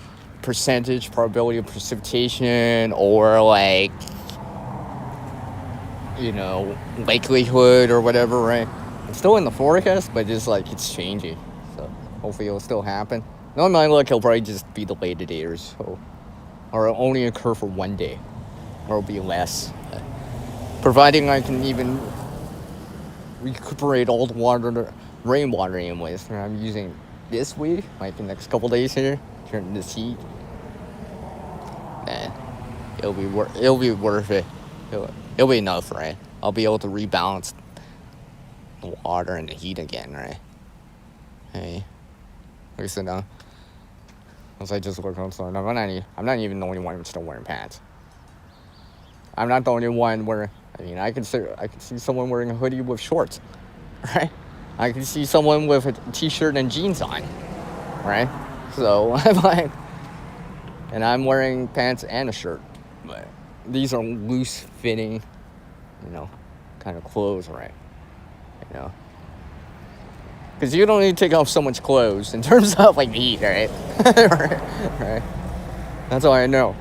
percentage, probability of precipitation, or like, you know, likelihood or whatever, right? It's still in the forecast, but it's like it's changing. So hopefully it'll still happen. No, my luck, it'll probably just be delayed a day or so, or it'll only occur for one day, or it'll be less. Providing I can even recuperate all the rainwater anyways that I'm using this week, like the next couple days here during this heat. Man, it'll be worth it. It'll be enough, right? I'll be able to rebalance the water and the heat again, right? Hey, like I said, as I just look outside, I'm not even the only one still wearing pants. I'm not the only one where, I mean, I can see someone wearing a hoodie with shorts, right? I can see someone with a t-shirt and jeans on, right? So I'm like, and I'm wearing pants and a shirt, but these are loose fitting, you know, kind of clothes, right? You know, because you don't need to take off so much clothes in terms of like the heat, right? Right? That's all I know.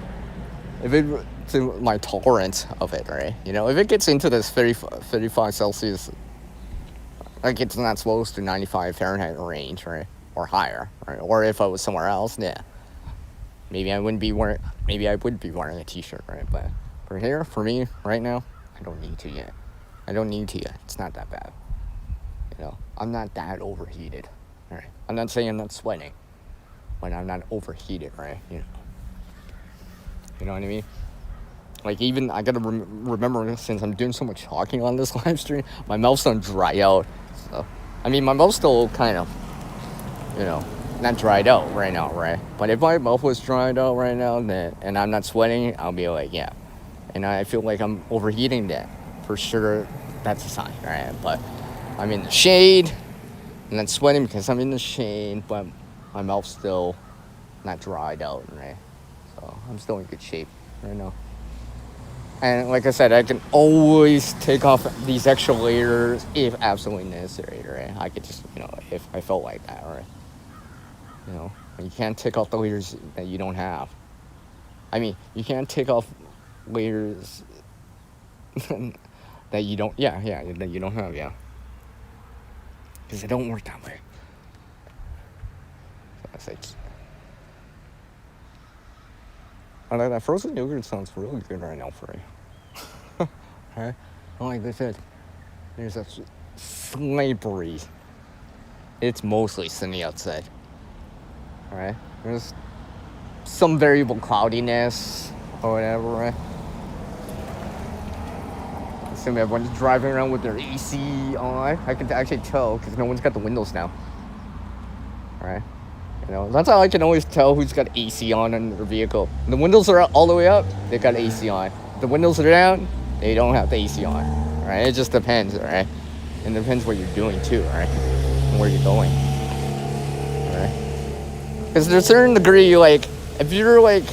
If it to my tolerance of it, right? You know, if it gets into this 35 Celsius, like it's not supposed to 95 Fahrenheit range, right? Or higher, right? Or if I was somewhere else, yeah. Maybe I would be wearing a t-shirt, right? But for here, for me, right now, I don't need to yet. It's not that bad. You know, I'm not that overheated, right? I'm not saying I'm not sweating, but I'm not overheated, right? You know what I mean? Like, even, I gotta remember, since I'm doing so much talking on this live stream, my mouth's gonna dry out. So, I mean, my mouth's still kind of, you know, not dried out right now, right? But if my mouth was dried out right now, then, and I'm not sweating, I'll be like, yeah. And I feel like I'm overheating, that for sure, that's a sign, right? But I'm in the shade, and I'm sweating because I'm in the shade, but my mouth's still not dried out, right? So I'm still in good shape right now. And like I said, I can always take off these extra layers if absolutely necessary, right? I could just, if I felt like that, right? You can't take off the layers that you don't have. I mean, you can't take off layers that you don't, that you don't have, because it don't work that way. So that's it. Although that frozen yogurt sounds really good right now for you. Right? Like they said, there's a slight breeze. It's mostly sunny outside. Right? There's some variable cloudiness or whatever, right? Assuming everyone's driving around with their AC on. I can actually tell because no one's got the windows now. Right? That's how I can always tell who's got AC on in their vehicle. The windows are all the way up, they got AC on. The windows are down, they don't have the AC on. Right? It just depends, right? And it depends what you're doing too, right? And where you're going. Right? Because to a certain degree, like, if you're like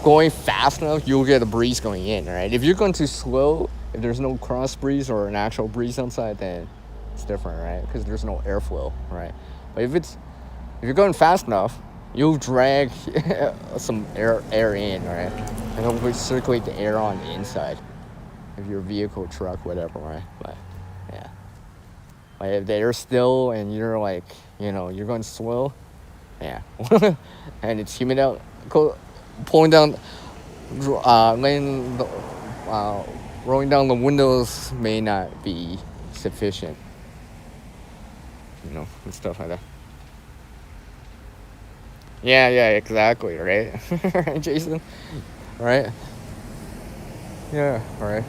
going fast enough, you'll get a breeze going in, right? If you're going too slow, if there's no cross breeze or an actual breeze outside, then it's different, right? Because there's no airflow, right? But if you're going fast enough, you'll drag some air in, right? And hopefully circulate the air on the inside of your vehicle, truck, whatever, right? But yeah, like if the air's still and you're like, you're going slow, yeah, and it's humid out, pulling down, rolling down the windows may not be sufficient, and stuff like that. Yeah, exactly, right? Right, Jason? Right? Yeah, right.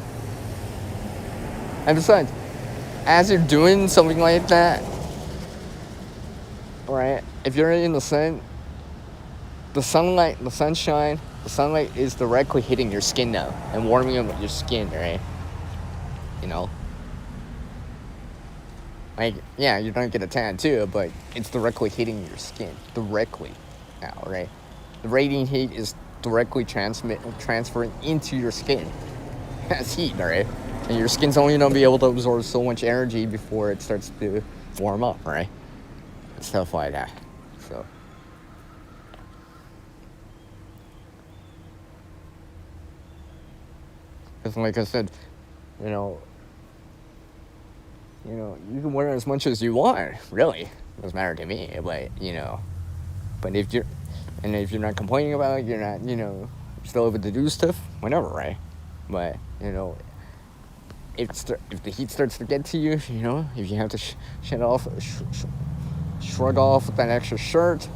And besides, as you're doing something like that, right, if you're in the sun, the sunlight is directly hitting your skin now and warming up your skin, right? Like, yeah, you're gonna get a tan too, but it's directly hitting your skin. Directly now, right? The radiant heat is directly transferring into your skin as heat, right? And your skin's only gonna be able to absorb so much energy before it starts to warm up, right? And stuff like that. So because like I said, you can wear as much as you want, really. It doesn't matter to me, but if you're not complaining about it, you're not, still able to do stuff, whatever, right? But, if the heat starts to get to you, if you have to shrug off that extra shirt,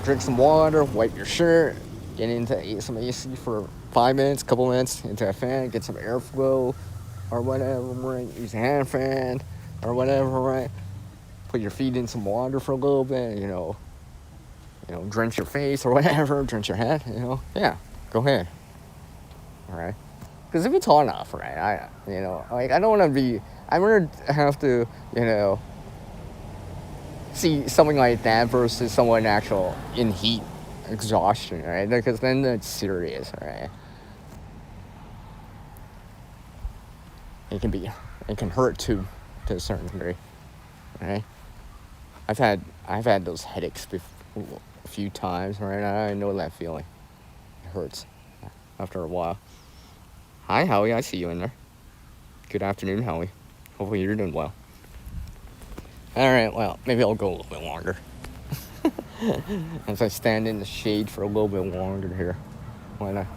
drink some water, wipe your shirt, get into some AC for 5 minutes, couple minutes, into a fan, get some airflow, or whatever, right? Use a hand fan, or whatever, right? Put your feet in some water for a little bit, drench your face or whatever, drench your head, yeah, go ahead, all right? Because if it's hot enough, right, I don't want to be, I'm going to have to, see something like that versus someone actual in heat exhaustion, right? Because then it's serious, right? It can hurt too, to a certain degree, right? I've had those headaches before, a few times, right? I know that feeling. It hurts after a while. Hi, Howie. I see you in there. Good afternoon, Howie. Hopefully you're doing well. All right. Well, maybe I'll go a little bit longer as I stand in the shade for a little bit longer here. Why not?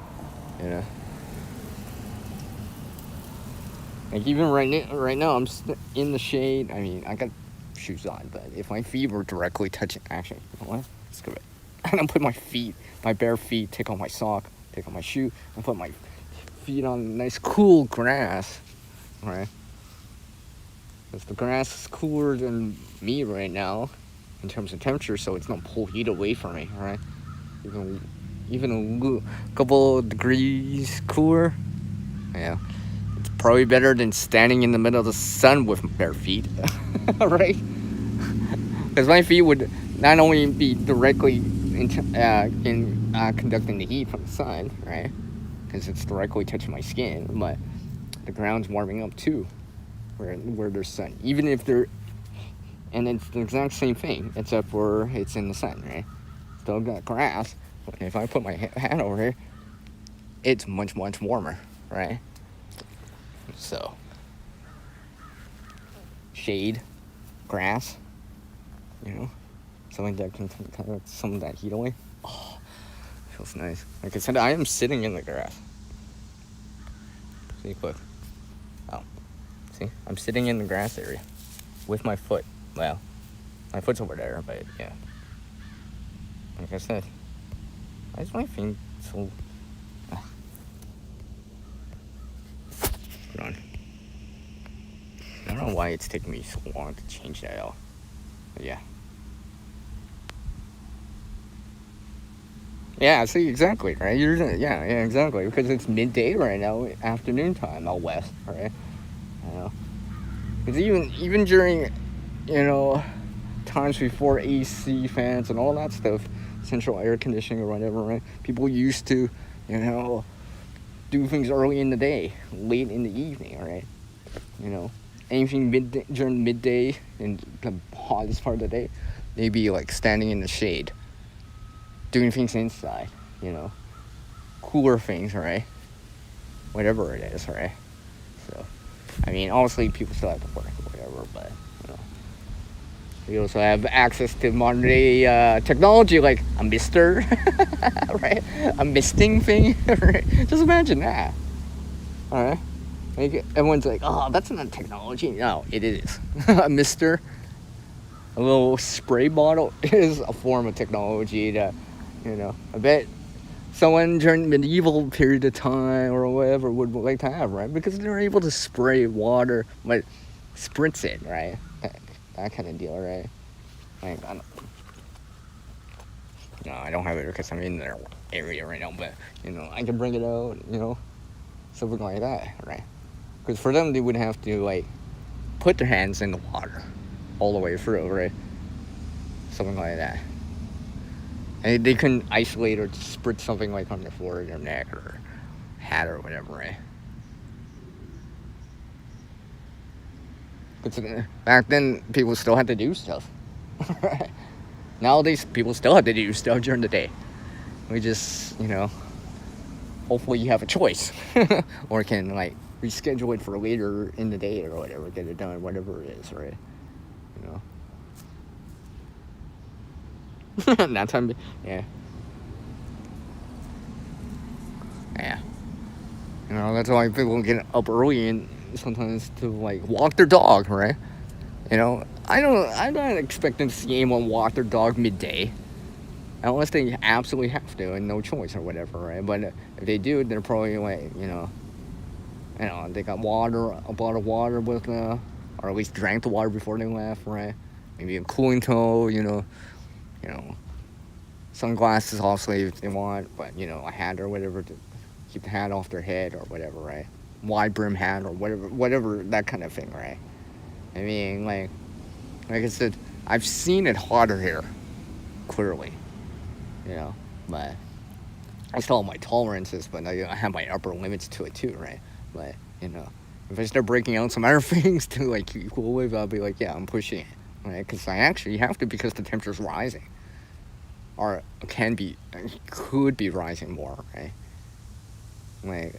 Like even right now, I'm in the shade. I mean, I got shoes on, but if my feet were directly touching, actually, you know what? Screw it. I'm gonna put my bare feet, take off my sock, take off my shoe, and put my feet on nice cool grass, right? Because the grass is cooler than me right now in terms of temperature, so it's gonna pull heat away from me, right? Even a couple of degrees cooler, yeah. It's probably better than standing in the middle of the sun with bare feet, right? Because my feet would not only be directly conducting the heat from the sun, right? Because it's directly touching my skin, but the ground's warming up too, where there's sun. Even if they're, and it's the exact same thing, except for it's in the sun, right? Still got grass, but if I put my hand over here, it's much, much warmer, right? So, shade, grass, something that can kind of some of that heat away. Oh, feels nice. Like I said, I am sitting in the grass. See, quick. Oh, see, I'm sitting in the grass area with my foot. Well, my foot's over there, but yeah. Like I said, why is my thing so... Hold on. I don't know why it's taking me so long to change that out. But yeah. Yeah, see, exactly, right? Yeah, exactly. Because it's midday right now, afternoon time out west, right? Because even during, times before AC fans and all that stuff, central air conditioning or whatever, right? People used to, do things early in the day, late in the evening, right? Anything during midday and the hottest part of the day, they'd be like standing in the shade, doing things inside, cooler things, right? Whatever it is, right? So, obviously people still have to work or whatever, but, we also have access to modern day technology like a mister, right? A misting thing, right? Just imagine that, all right? Like, everyone's like, oh, that's not technology. No, it is. A mister, a little spray bottle is a form of technology that, I bet someone during medieval period of time or whatever would like to have, right? Because they're able to spray water, but spritz it, right? That kind of deal, right? Like, I don't have it because I'm in their area right now, but, I can bring it out, something like that, right? Because for them, they would have to, like, put their hands in the water all the way through, right? Something like that. And they couldn't isolate or spritz something like on their forehead or neck or hat or whatever, right? Because back then, people still had to do stuff. Right? Nowadays, people still have to do stuff during the day. We just, hopefully you have a choice. Or can, like, reschedule it for later in the day or whatever, get it done, whatever it is, right? That time, yeah. Yeah. That's why people get up early and sometimes to, like, walk their dog, right? I'm not expecting to see anyone walk their dog midday. Unless they absolutely have to and no choice or whatever, right? But if they do, they're probably like, they got a bottle of water with them, or at least drank the water before they left, right? Maybe a cooling toe, sunglasses also if they want, but, a hat or whatever to keep the hat off their head or whatever, right? Wide brim hat or whatever, that kind of thing, right? Like I said, I've seen it hotter here, clearly, but I still have my tolerances, but I have my upper limits to it too, right? But, if I start breaking out some other things to, like, equal with, I'll be like, yeah, I'm pushing it, right? Because I actually have to, because the temperature's rising, or could be rising more, right? Like,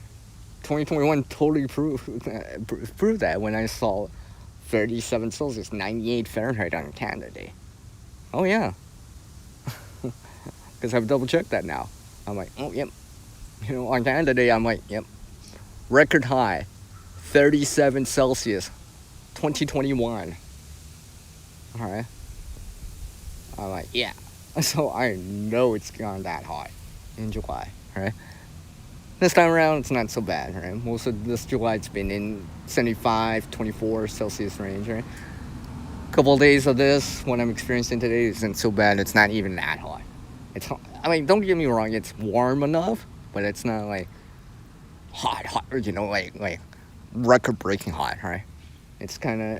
2021 totally proved that when I saw 37 Celsius, 98 Fahrenheit on Canada Day. Oh, yeah. Because I've double-checked that now. I'm like, oh, yep. On Canada Day, I'm like, yep. Record high, 37 Celsius, 2021. All right. I'm like, yeah. So I know it's gone that hot in July, right? This time around, it's not so bad, right? Most of this July, it's been in 75, 24 Celsius range, right? A couple of days of this, what I'm experiencing today, isn't so bad. It's not even that hot. Don't get me wrong, it's warm enough, but it's not, like, hot, like record-breaking hot, right? It's kind of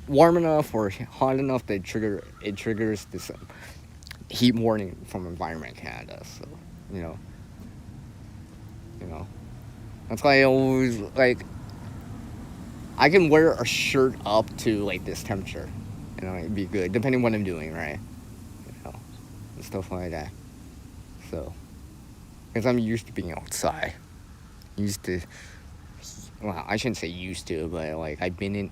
warm enough or hot enough that it triggers this heat warning from Environment Canada. So, you know, that's why I always like. I can wear a shirt up to like this temperature, it'd be good depending what I'm doing, right? And stuff like that. So, because I'm used to being outside, used to. Well, I shouldn't say used to, but like I've been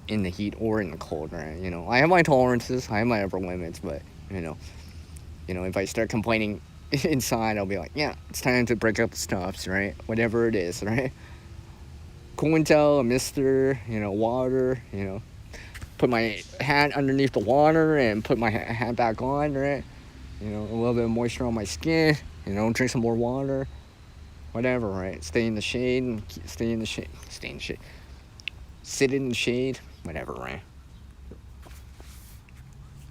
in the heat or in the cold, right? I have my tolerances, I have my upper limits, but if I start complaining inside, I'll be like, yeah, it's time to break up the stops, right? Whatever it is, right? Cool and tell, a mister, water, put my hand underneath the water and put my hand back on, right? A little bit of moisture on my skin, drink some more water, whatever, right? Stay in the shade, sit in the shade, whatever, right?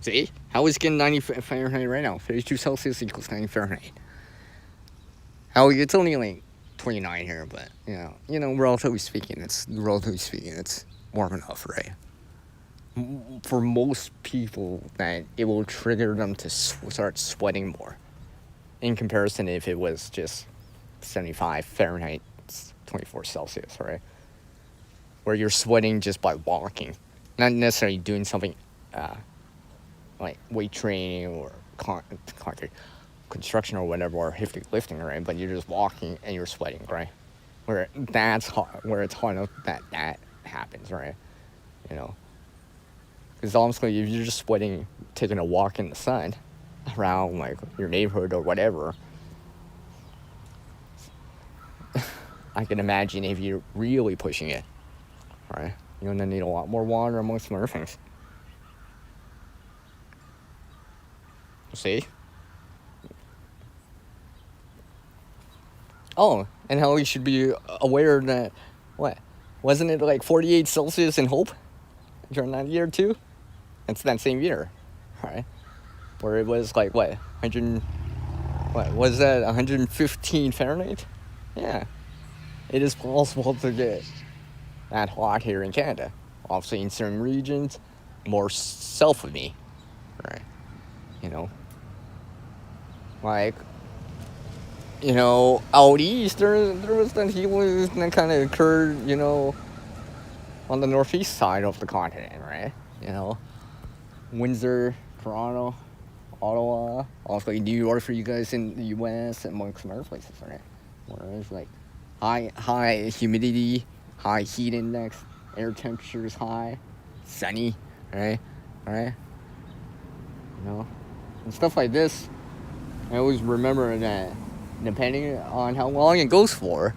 See? How is it getting 90 Fahrenheit right now? 32 Celsius equals 90 Fahrenheit. Hell, it's only like 29 here, but, relatively speaking, it's warm enough, right? For most people, that it will trigger them to start sweating more. In comparison, if it was just 75 Fahrenheit, 24 Celsius, right? Where you're sweating just by walking, not necessarily doing something like weight training or concrete construction or whatever, or heavy lifting, right? But you're just walking and you're sweating, right? Where it's hot enough that happens, right? Because honestly, if you're just sweating, taking a walk in the sun around like your neighborhood or whatever, I can imagine if you're really pushing it, right? You're gonna need a lot more water amongst some other things. See? Oh, and how you should be aware that, wasn't it like 48 Celsius in Hope during that year too? It's that same year, right? Where it was like, 115 Fahrenheit? Yeah. It is possible to get that hot here in Canada. Obviously in certain regions, more south of me, right? Out east, there was that heat that kind of occurred, on the northeast side of the continent, right? Windsor, Toronto, Ottawa, also New York for you guys in the U.S. and amongst some other places, right? Where it's like high humidity, high heat index, air temperature is high, sunny, right? Alright? And stuff like this, I always remember that depending on how long it goes for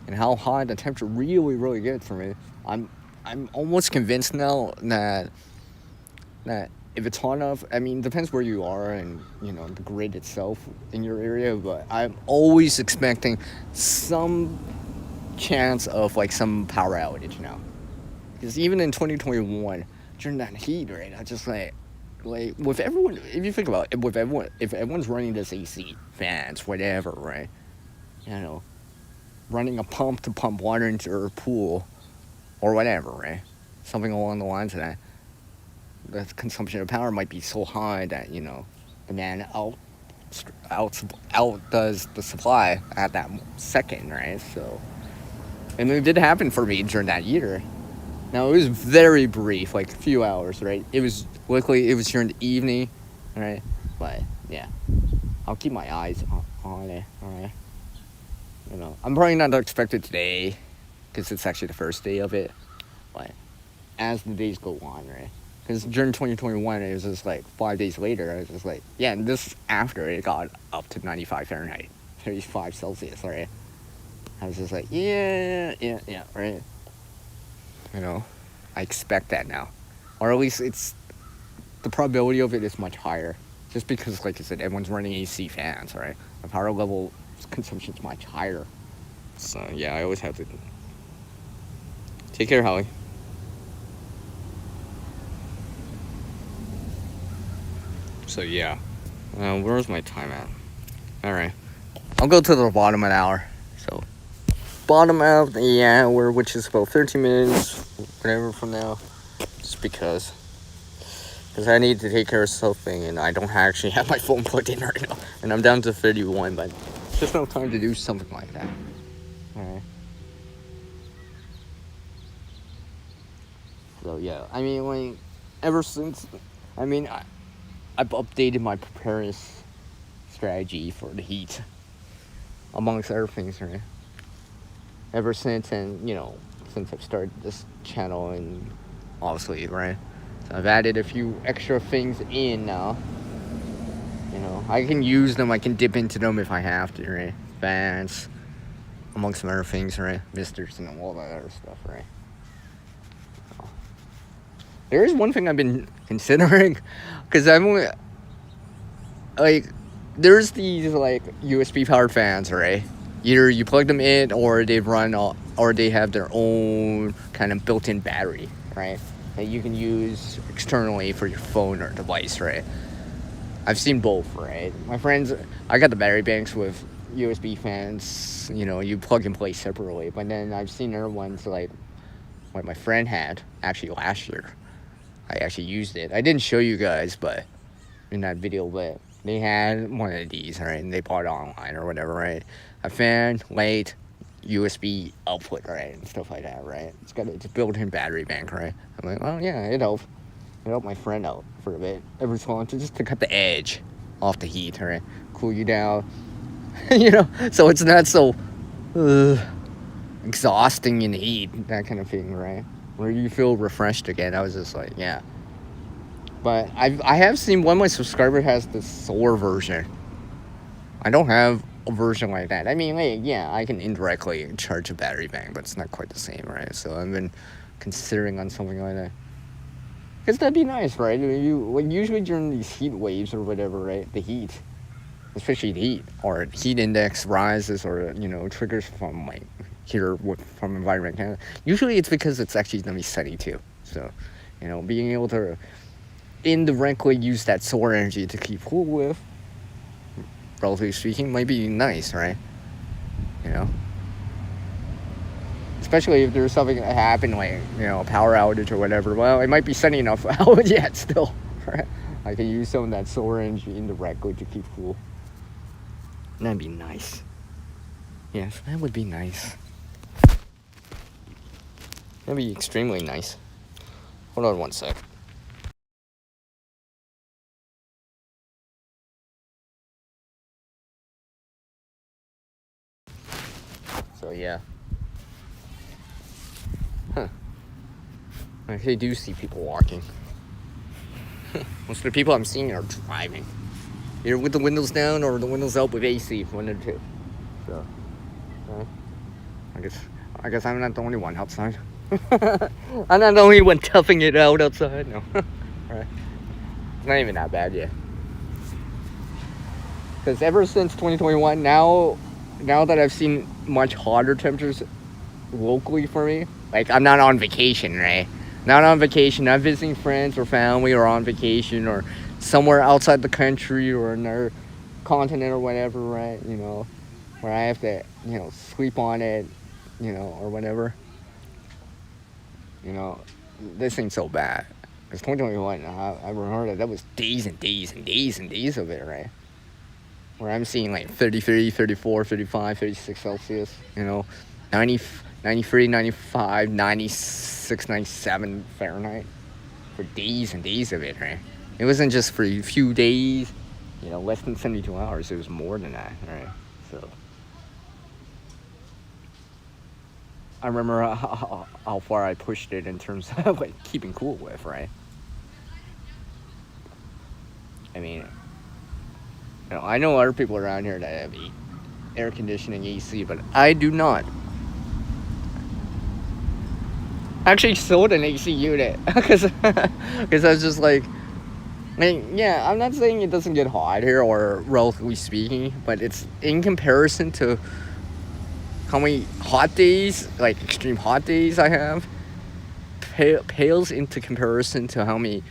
and how high the temperature really, really gets for me, I'm almost convinced now that if it's hot enough, depends where you are and, the grid itself in your area, but I'm always expecting some chance of, like, some power outage now. Because even in 2021, during that heat, right, I just, like, with everyone, if you think about it, if everyone's running this AC, fans, whatever, right, running a pump to pump water into a pool, or whatever, right, something along the lines of that, the consumption of power might be so high that, demand outdoes the supply at that second, right? So, and it did happen for me during that year. Now, it was very brief, like a few hours, right? Luckily, it was during the evening, right? But, yeah, I'll keep my eyes on it, alright? I'm probably not expected today, because it's actually the first day of it, but as the days go on, right? Because during 2021, it was just like 5 days later, I was just like, yeah, and this after it got up to 95 Fahrenheit, 35 Celsius, right? I was just like, yeah, right? I expect that now. Or at least the probability of it is much higher. Just because, like I said, everyone's running AC fans, right? The power level consumption is much higher. So, yeah, I always have to. Take care, Holly. So, yeah. Where's my time at? Alright. I'll go to the bottom of the hour. So, bottom of the hour, which is about 13 minutes, whatever from now. just because I need to take care of something, and I don't actually have my phone plugged in right now, and I'm down to 31, but just no time to do something like that. Alright. So yeah, I mean, like, ever since, I mean, I've updated my preparedness strategy for the heat, amongst other things, right? Ever since, and since I've started this channel, and obviously, right? So I've added a few extra things in now. I can use them, I can dip into them if I have to, right? Fans, amongst some other things, right? Misters and all that other stuff, right? There is one thing I've been considering, because I've only, like, there's these, like, USB powered fans, right? Either you plug them in, or they run, or they have their own kind of built-in battery, right? That you can use externally for your phone or device, right? I've seen both, right? My friends, I got the battery banks with USB fans, you plug and play separately. But then I've seen other ones, like what my friend had, actually last year. I actually used it. I didn't show you guys, but in that video, but they had one of these, right? And they bought it online or whatever, right? A fan, light, USB output, right? And stuff like that, right? It's a built-in battery bank, right? I'm like, well, yeah, it helped. It helped my friend out for a bit. Every so often, just to cut the edge off the heat, right? Cool you down. So it's not so exhausting in the heat, that kind of thing, right? Where you feel refreshed again. I was just like, yeah. But I have seen one of my subscribers has the solar version. I don't have a version like that. I mean, like, yeah, I can indirectly charge a battery bank, but it's not quite the same, right? So I've been considering on something like that. Because that'd be nice, right? Usually during these heat waves or whatever, right? The heat, especially the heat, or heat index rises, or triggers from like here from Environment Canada. Usually it's because it's actually gonna be sunny too. So, being able to indirectly use that solar energy to keep cool with, relatively speaking, might be nice, right? Especially if there's something that happened, like, a power outage or whatever. Well, it might be sunny enough out yet still, right? I can use some of that solar energy indirectly to keep cool. That'd be nice. Yes, that would be nice. That'd be extremely nice. Hold on one sec. So, yeah. Huh. I actually do see people walking. Most of the people I'm seeing are driving. Either with the windows down or the windows up with AC, one or two. So, I guess I'm not the only one outside. I'm not the only one toughing it out outside. No, right? It's not even that bad yet. Because ever since 2021, now that I've seen much hotter temperatures locally for me, like, I'm not on vacation, right? Not on vacation, not visiting friends or family, or on vacation, or somewhere outside the country or another continent or whatever, right? Where I have to, sleep on it, or whatever. This ain't so bad. Because 2021, I remember that was days and days and days and days of it, right? Where I'm seeing like 33, 34, 35, 36 Celsius, 90, 93, 95, 96, 97 Fahrenheit for days and days of it, right? It wasn't just for a few days, less than 72 hours. It was more than that, right? So I remember how far I pushed it in terms of like keeping cool with, right? I mean, I know other people around here that have air conditioning, AC, but I do not. I actually sold an AC unit because I was just like, I mean, yeah, I'm not saying it doesn't get hot here, or relatively speaking, but it's in comparison to how many hot days, like extreme hot days I have, pales into comparison to how many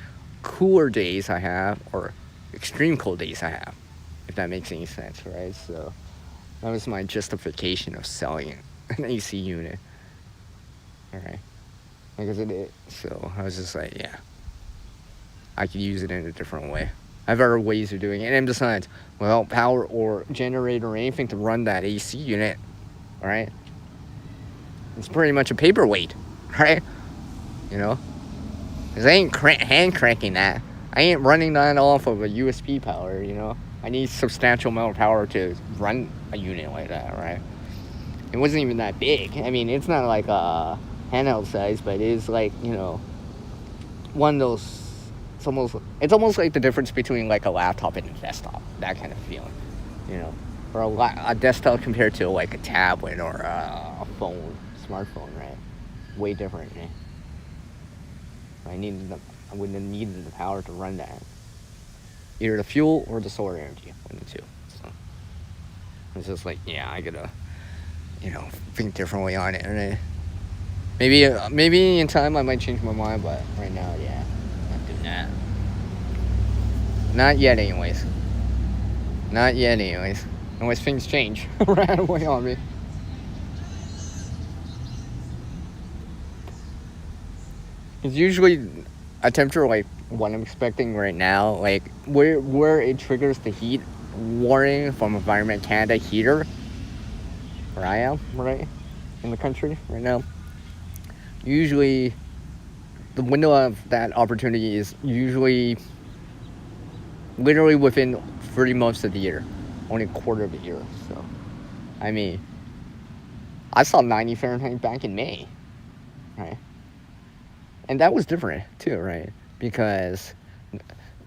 cooler days I have, or extreme cold days I have, if that makes any sense, right? So that was my justification of selling an AC unit. All right. because it is. So I was just like, yeah, I could use it in a different way. I have other ways of doing it. And besides, without power or generator or anything to run that AC unit, all right, it's pretty much a paperweight, right? You know, because I ain't hand cranking that. I ain't running that off of a USB power, you know. I need substantial amount of power to run a unit like that, right? It wasn't even that big. I mean, it's not like a handheld size, but it is like, you know, one of those. It's almost like the difference between like a laptop and a desktop. That kind of feeling, you know, or a desktop compared to like a tablet or a smartphone, right? Way different, right? I wouldn't have needed the power to run that. Either the fuel or the solar energy, one of the two. So it's just like, yeah, I gotta, you know, think differently on it. And maybe in time I might change my mind, but right now, yeah, not doing that. Not yet, anyways. Unless things change right away on me. It's usually a temperature like what I'm expecting right now, like where it triggers the heat warning from Environment Canada heater, where I am, right, in the country right now. Usually, the window of that opportunity is usually literally within 3 months of the year, only a quarter of the year. So, I mean, I saw 90 Fahrenheit back in May, right? And that was different too, right? Because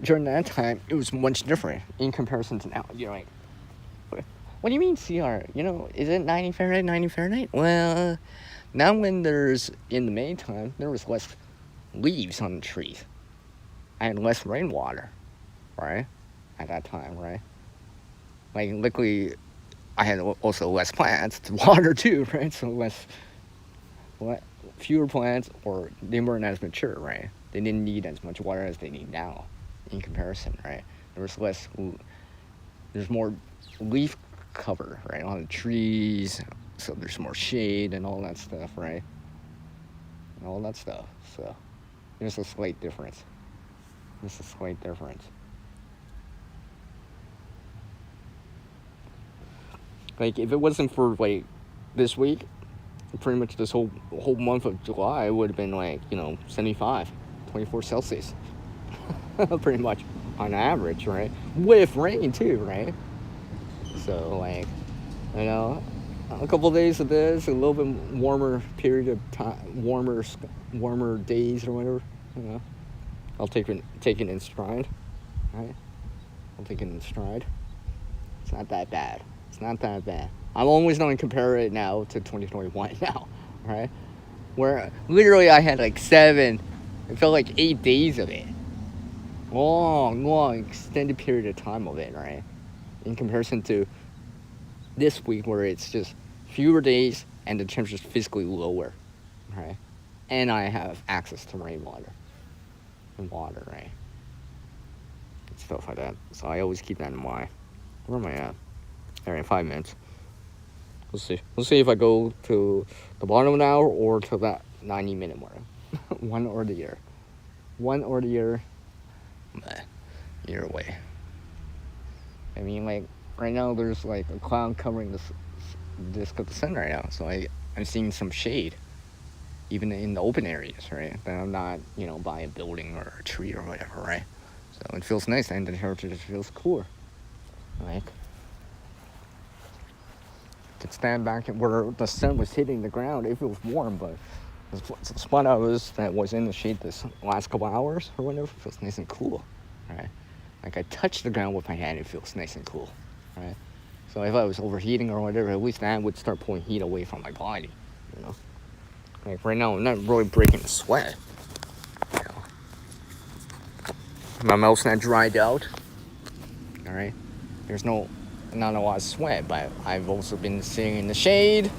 during that time, it was much different in comparison to now. You're like, what do you mean CR? You know, is it 90 Fahrenheit, 90 Fahrenheit? Well, now when in the May time, there was less leaves on the trees and less rainwater, right? At that time, right? Like, luckily, I had also less plants to water too, right? So fewer plants, or they weren't as mature, right? They didn't need as much water as they need now in comparison, right? There's more leaf cover, right, on the trees, so there's more shade and all that stuff, right? And all that stuff. So there's a slight difference. Like, if it wasn't for like this week, pretty much this whole month of July would have been like, you know, 75, 24 Celsius, pretty much on average, right? With rain too, right? So, like, you know, a couple of days of this, a little bit warmer period of time, warmer days or whatever, you know, I'll take it in stride, right? It's not that bad. I'm always going to compare it now to 2021 now, right? Where literally I had like it felt like 8 days of it. Long, extended period of time of it, right? In comparison to this week where it's just fewer days and the temperature's physically lower, right? And I have access to rainwater and water, right? And stuff like that. So I always keep that in mind. Where am I at? All right, 5 minutes. Let's see if I go to the bottom of an hour or to that 90-minute mark. One or the other. But either way. I mean, like, right now there's like a cloud covering the disk of the sun right now. So I'm seeing some shade, even in the open areas, right? That I'm not, you know, by a building or a tree or whatever, right? So it feels nice, and the temperature just feels cooler. Like, to stand back where the sun was hitting the ground, it feels warm, but the spot that was in the shade this last couple hours or whatever feels nice and cool, right? Like, I touch the ground with my hand, it feels nice and cool, right? So if I was overheating or whatever, at least that would start pulling heat away from my body, you know? Like, right now, I'm not really breaking a sweat, you know? My mouth's not dried out, all right? There's not a lot of sweat, but I've also been sitting in the shade,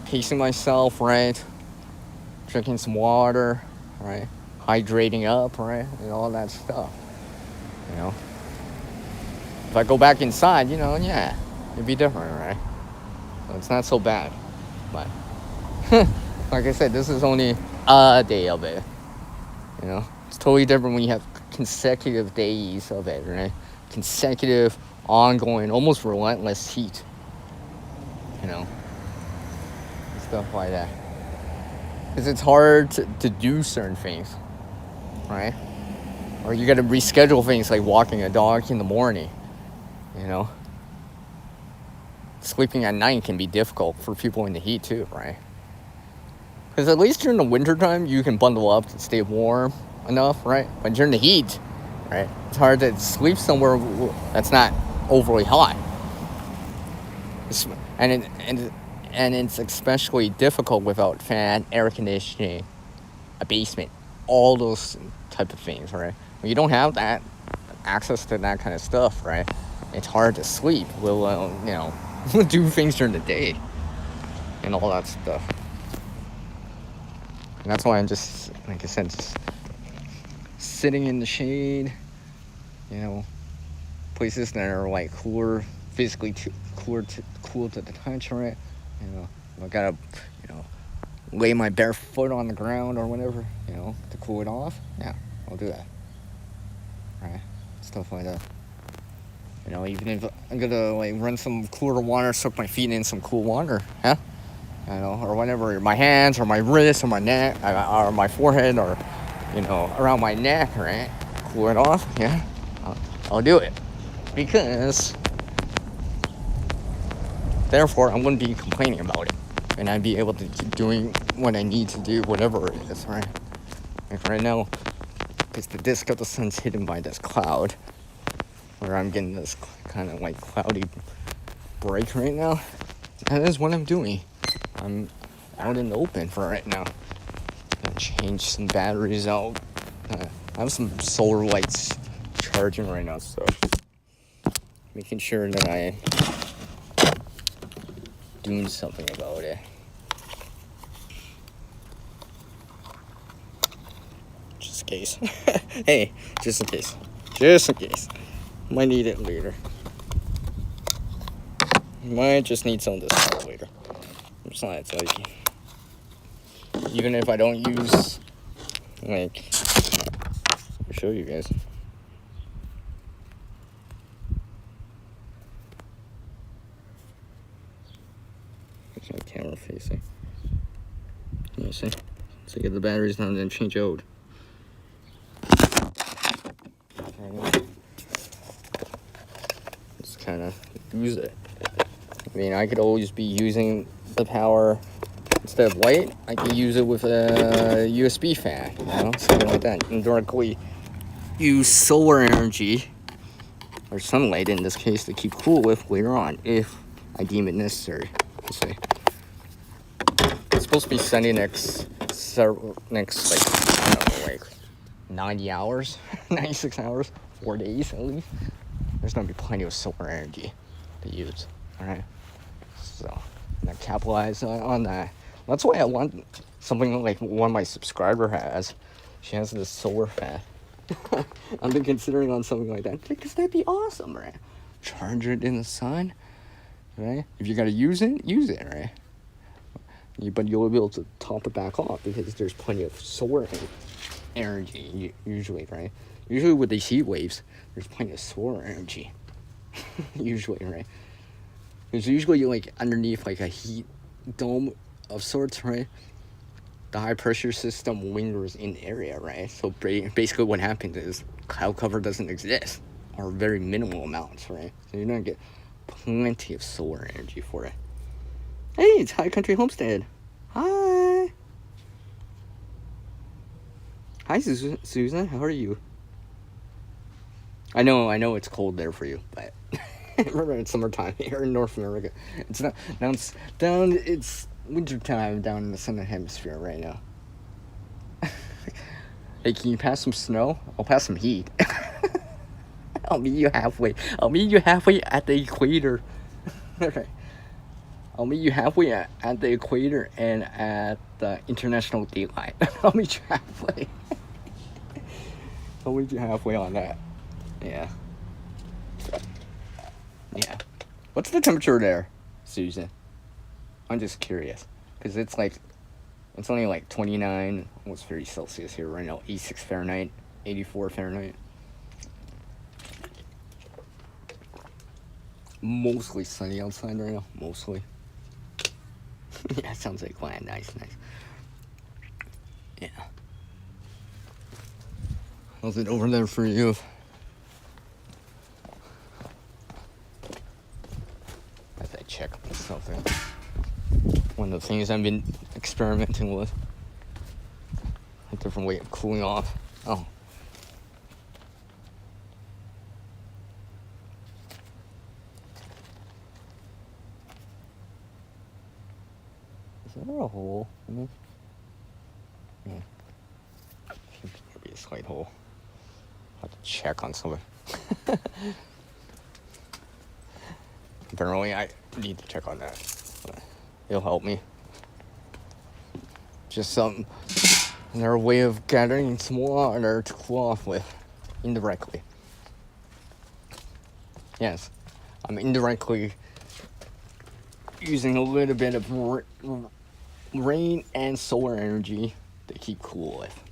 pacing myself, right? Drinking some water, right? Hydrating up, right? And all that stuff, you know? If I go back inside, you know, yeah, it'd be different, right? So it's not so bad, but like I said, this is only a day of it. You know, it's totally different when you have consecutive days of it, right? Consecutive, ongoing, almost relentless heat. You know, stuff like that. Because it's hard to do certain things, right? Or you got to reschedule things like walking a dog in the morning. You know, sleeping at night can be difficult for people in the heat too, right? Because at least during the wintertime, you can bundle up to stay warm enough, right? But during the heat, right, it's hard to sleep somewhere that's not overly hot. And it's especially difficult without fan, air conditioning, a basement, all those type of things, right? When you don't have that access to that kind of stuff, right, it's hard to sleep. We'll, you know, do things during the day and all that stuff. And that's why I'm just, like I said, just sitting in the shade, you know, places that are like cooler, physically cool to the touch, right? You know, I gotta, you know, lay my bare foot on the ground or whatever, you know, to cool it off. Yeah, I'll do that. Right? Stuff like that. You know, even if I'm gonna like run some cooler water, soak my feet in some cool water, huh? You know, or whatever, my hands or my wrists or my neck or my forehead or, you know, around my neck, right? Cool it off, yeah. I'll do it because therefore I wouldn't be complaining about it, and I'd be able to keep doing what I need to do, whatever it is, right? Like right now, because the disk of the sun's hidden by this cloud, where I'm getting this kind of like cloudy break right now. That is what I'm doing. I'm out in the open for right now. Gonna change some batteries out. I have some solar lights charging right now, so making sure that I doing something about it. Just in case. Hey, just in case. Just in case. Might need it later. Might just need some of this stuff later. Besides, like, even if I don't use, like, I'll show you guys. It's not camera facing. You see? So get the batteries down and then change out. Just kind of use it. I mean, I could always be using the power instead of light. I could use it with a USB fan, you know, something like that, and directly use solar energy or sunlight in this case to keep cool with later on if I deem it necessary. Let's see. It's supposed to be sunny next like, I don't know, like 90 hours, 96 hours, 4 days at least. There's gonna be plenty of solar energy to use. All right, so I'm gonna capitalize on that. That's why I want something like one my subscriber has. She has this solar fan. I've been considering on something like that because that'd be awesome, right? Charge it in the sun, right? If you gotta use it, right? But you'll be able to top it back off because there's plenty of solar energy usually, right? Usually with these heat waves, there's plenty of solar energy. Usually, right? There's usually like underneath like a heat dome of sorts, right? The high pressure system lingers in the area, right? So basically what happens is cloud cover doesn't exist, or very minimal amounts, right? So you're gonna get plenty of solar energy for it. Hey, it's High Country Homestead. Hi. Hi, Susan. How are you? I know it's cold there for you, but remember it's summertime here in North America. It's not it's winter time down in the southern hemisphere right now. Hey, can you pass some snow? I'll pass some heat. I'll meet you halfway. I'll meet you halfway at the equator. Okay. I'll meet you halfway at the equator and at the international daylight. I'll meet you halfway. I'll meet you halfway on that. Yeah. Yeah. What's the temperature there, Susan? I'm just curious. Because it's like It's only like 29, almost 30 Celsius here right now. 86 Fahrenheit, 84 Fahrenheit. Mostly sunny outside right now. Mostly. Yeah, sounds like land. Nice. Yeah. How's it over there for you? As I check on something. One of the things I've been experimenting with. A different way of cooling off. Oh. Is there a hole in this? Yeah. Maybe a slight hole. I'll have to check on something. Apparently, I need to check on that. It'll help me. Just another way of gathering some water to cool off with, indirectly. Yes, I'm indirectly using a little bit of rain and solar energy to keep cool with.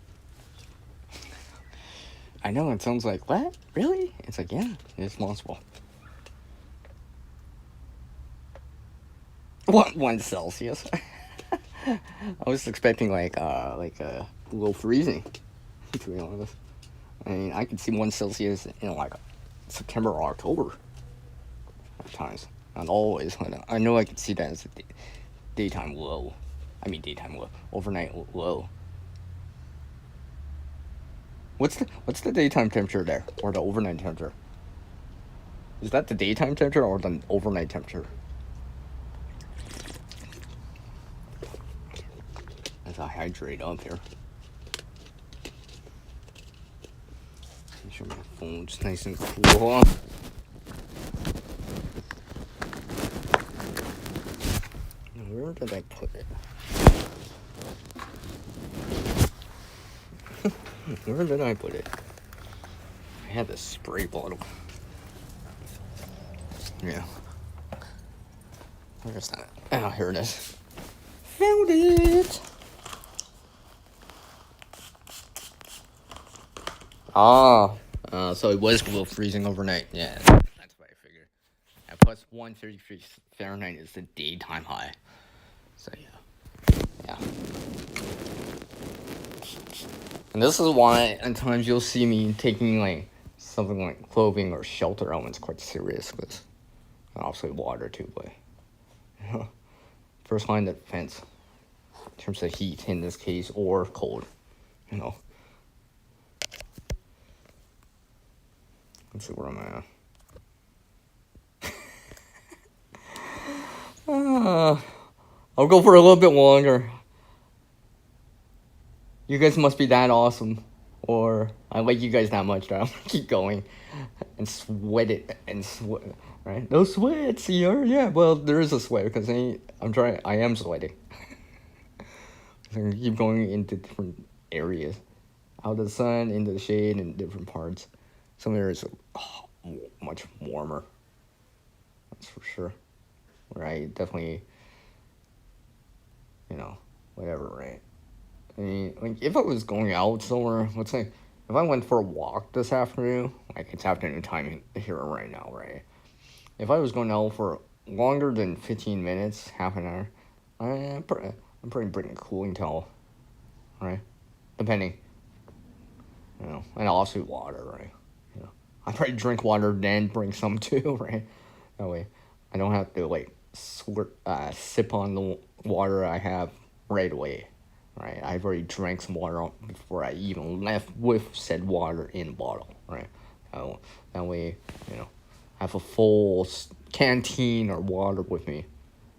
I know it sounds like, what? Really? It's like, yeah, it's possible. 1 Celsius. I was expecting like below freezing, to be honest. I mean, I could see 1 Celsius in like September or October at times. Not always. I know I could see that as a daytime low. I mean daytime low. Overnight low. What's the daytime temperature there? Or the overnight temperature? Is that the daytime temperature or the overnight temperature? As I hydrate up here. Make sure my phone's nice and cool. Where did I put it? Where did I put it? I had this spray bottle. Yeah. Where's that? Oh, here it is. Found it! So it was below freezing overnight. Yeah, that's what I figured. At plus 133 Fahrenheit is the daytime high. So yeah. And this is why at times you'll see me taking like something like clothing or shelter elements quite serious, because obviously water too, but first line of defense in terms of heat in this case, or cold, Let's see where I'm at. I'll go for a little bit longer. You guys must be that awesome. Or I like you guys that much that I'm gonna keep going and sweat it and sweat, right? No sweat, here. Yeah, well, there is a sweat because I am sweating. So I keep going into different areas. Out of the sun, into the shade, and different parts. Some areas are much warmer. That's for sure. Where I definitely, whatever, right? I mean, like, if I was going out somewhere, let's say, if I went for a walk this afternoon, like, it's afternoon time here right now, right? If I was going out for longer than 15 minutes, half an hour, I'm probably bringing a cooling towel, right? Depending, and also water, right? I probably drink water, then bring some too, right? That way, I don't have to, like, sip on the water I have right away. Right, I've already drank some water before I even left with said water in a bottle, right? That way, I have a full canteen or water with me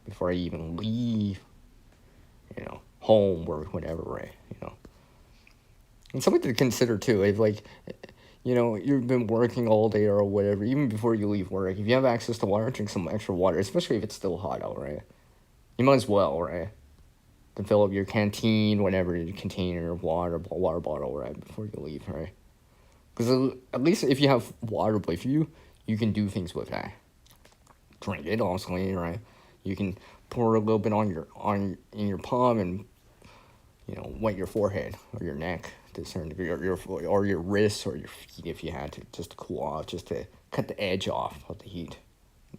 before I even leave, home or whatever, right? And something to consider too, if like, you've been working all day or whatever, even before you leave work, if you have access to water, drink some extra water, especially if it's still hot out, right? You might as well, right? To fill up your canteen, whatever, your container of water bottle, right, before you leave, right? Because at least if you have water with you, you can do things with that. Drink it, honestly, right? You can pour a little bit in your palm and wet your forehead or your neck to a certain degree, or your wrists or your feet if you had to, just to cool off, just to cut the edge off of the heat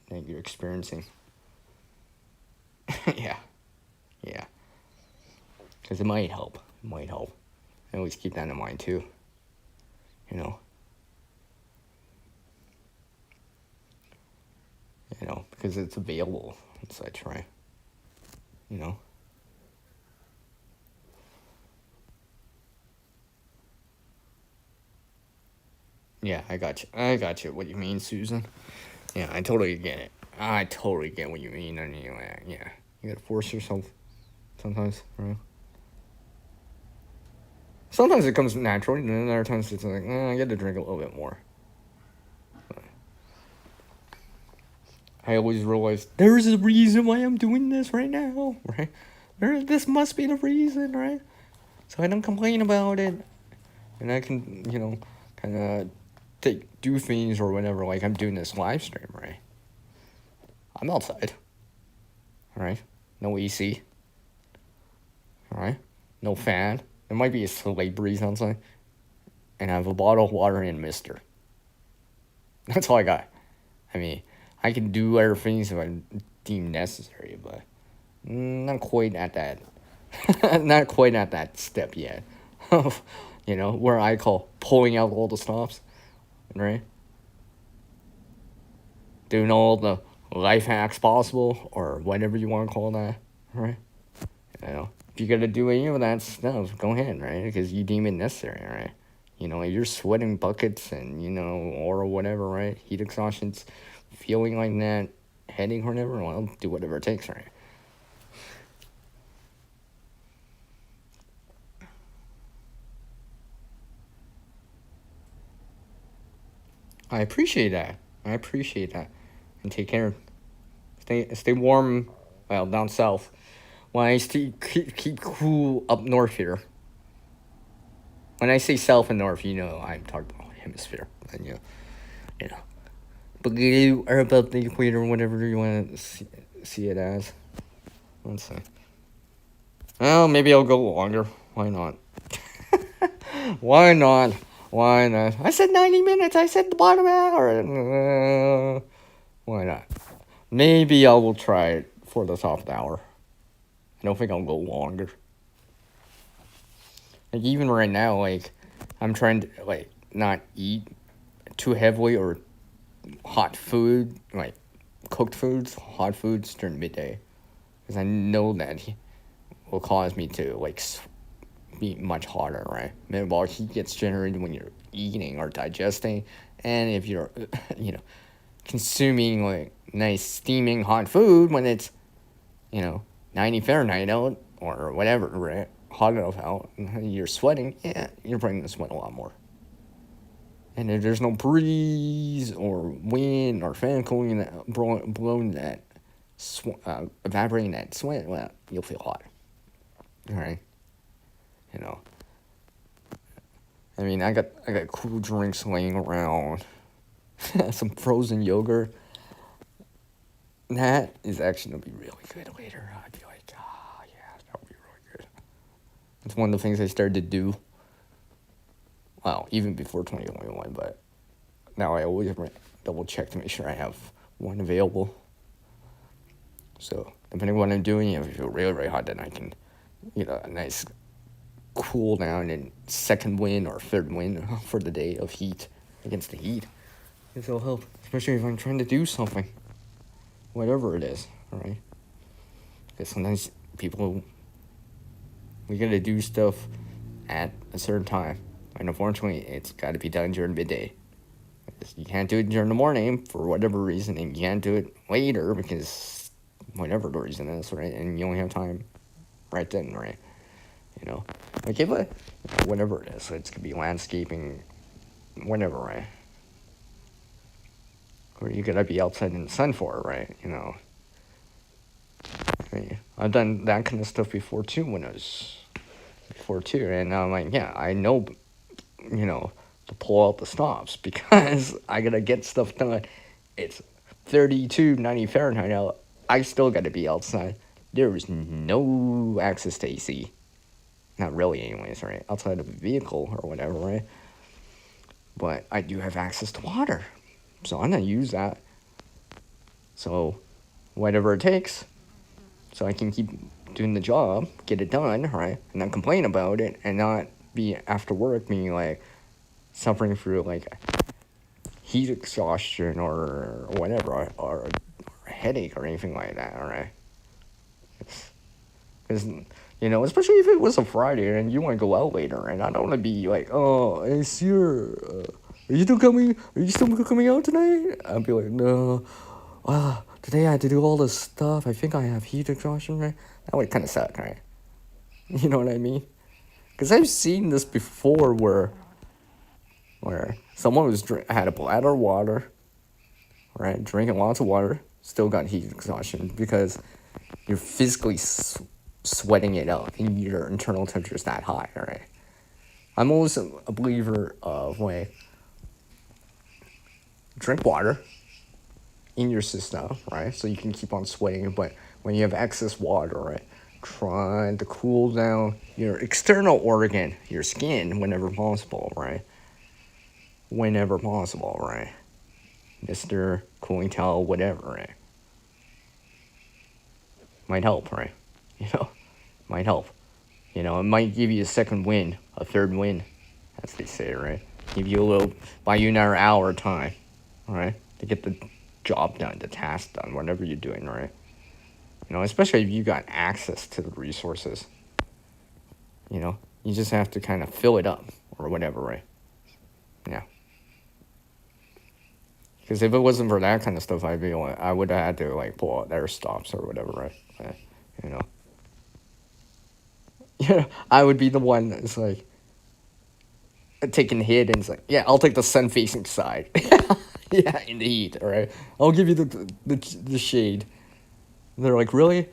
that you're experiencing. Yeah, yeah, because it might help. It might help. I always keep that in mind too. Because it's available and such, right? Yeah, I got you. I got you. What you mean, Susan? Yeah, I totally get it. I totally get what you mean. Anyway, yeah, you gotta force yourself sometimes, right? Sometimes it comes naturally, and then other times it's like, I got to drink a little bit more. But I always realize there's a reason why I'm doing this right now, right? This must be the reason, right? So I don't complain about it, and I can, kind of do things or whatever. Like I'm doing this live stream, right? I'm outside, right? No AC, right? No fan. There might be a slight breeze outside, and I have a bottle of water and Mister. That's all I got. I mean, I can do other things if I deem necessary, but not quite at that. Not quite at that step yet. Where I call pulling out all the stops, right? Doing all the life hacks possible, or whatever you want to call that, right? If you gotta do any of that stuff, go ahead, right? Because you deem it necessary, right? You're sweating buckets and, or whatever, right? Heat exhaustion's feeling like that, headache or whatever, well, do whatever it takes, right? I appreciate that. And take care. Stay warm, well, down south. When I keep cool up north here. When I say south and north, I'm talking about hemisphere. And, Blue or above the equator, whatever you want to see it as. Let's see. Well, maybe I'll go longer. Why not? Why not? I said 90 minutes. I said the bottom hour. Why not? Maybe I will try it for the top hour. I don't think I'll go longer. Like, even right now, like, I'm trying to, like, not eat too heavily or hot food, like, cooked foods, hot foods during midday. Because I know that will cause me to, like, be much hotter, right? Metabolic heat gets generated when you're eating or digesting. And if you're, consuming, like, nice steaming hot food when it's, 90 Fahrenheit out or whatever, right? Hot enough out, you're sweating, you're probably going to sweat a lot more. And if there's no breeze or wind or fan cooling that, blowing that, evaporating that sweat, well, you'll feel hot. All right? I mean, I got cool drinks laying around. Some frozen yogurt. That is actually going to be really good later. I'd be like, yeah, that'll be really good. It's one of the things I started to do. Well, even before 2021, but now I always double check to make sure I have one available. So, depending on what I'm doing, if I feel really, really hot, then I can, a nice cool down and second win or third win for the day of heat against the heat. This will help, especially if I'm trying to do something, whatever it is, right? Because sometimes we gotta do stuff at a certain time. And unfortunately, it's got to be done during midday. You can't do it during the morning for whatever reason, and you can't do it later because whatever the reason is, right? And you only have time right then, right? Like if whatever it is, so it's gonna be landscaping, whatever, right? Or you gotta be outside in the sun for it, right? I mean, I've done that kind of stuff before too, and I'm like, yeah, I know, to pull out the stops because I gotta get stuff done. It's 32, 90 Fahrenheit out. I still gotta be outside. There is no access to AC. not really anyways, right? Outside of a vehicle or whatever, right? But I do have access to water. So I'm going to use that. So whatever it takes, so I can keep doing the job, get it done, right? And not complain about it and not be after work being like suffering through like heat exhaustion or whatever, or a headache or anything like that, all right? Because, you know, especially if it was a Friday and you want to go out later, and I don't want to be like, oh, hey, sir, are you still coming? Are you still coming out tonight? I'll be like, no. Today I had to do all this stuff. I think I have heat exhaustion, right? That would kind of suck, right? You know what I mean? Because I've seen this before where someone had a bladder of water, right? Drinking lots of water, still got heat exhaustion because you're physically sweating it out and your internal temperature is that high, right? I'm always a believer of like, drink water in your system, right? So you can keep on sweating, but when you have excess water, right, try to cool down your external organ, your skin, whenever possible, right? Whenever possible, right? Mr. Cooling Towel, whatever, right? Might help, right? You know, might help. You know, it might give you a second win, a third win, as they say, right? Give you a little, buy you another hour of time, right? To get the job done, the task done, whatever you're doing, right? You know, especially if you got access to the resources. You know, you just have to kind of fill it up or whatever, right? Yeah. Because if it wasn't for that kind of stuff, I would have had to like pull out air stops or whatever, right? You know. Yeah, I would be the one that's like taking the hit and it's like, yeah, I'll take the sun-facing side. Yeah, in the heat, all right? I'll give you the shade. And they're like, really?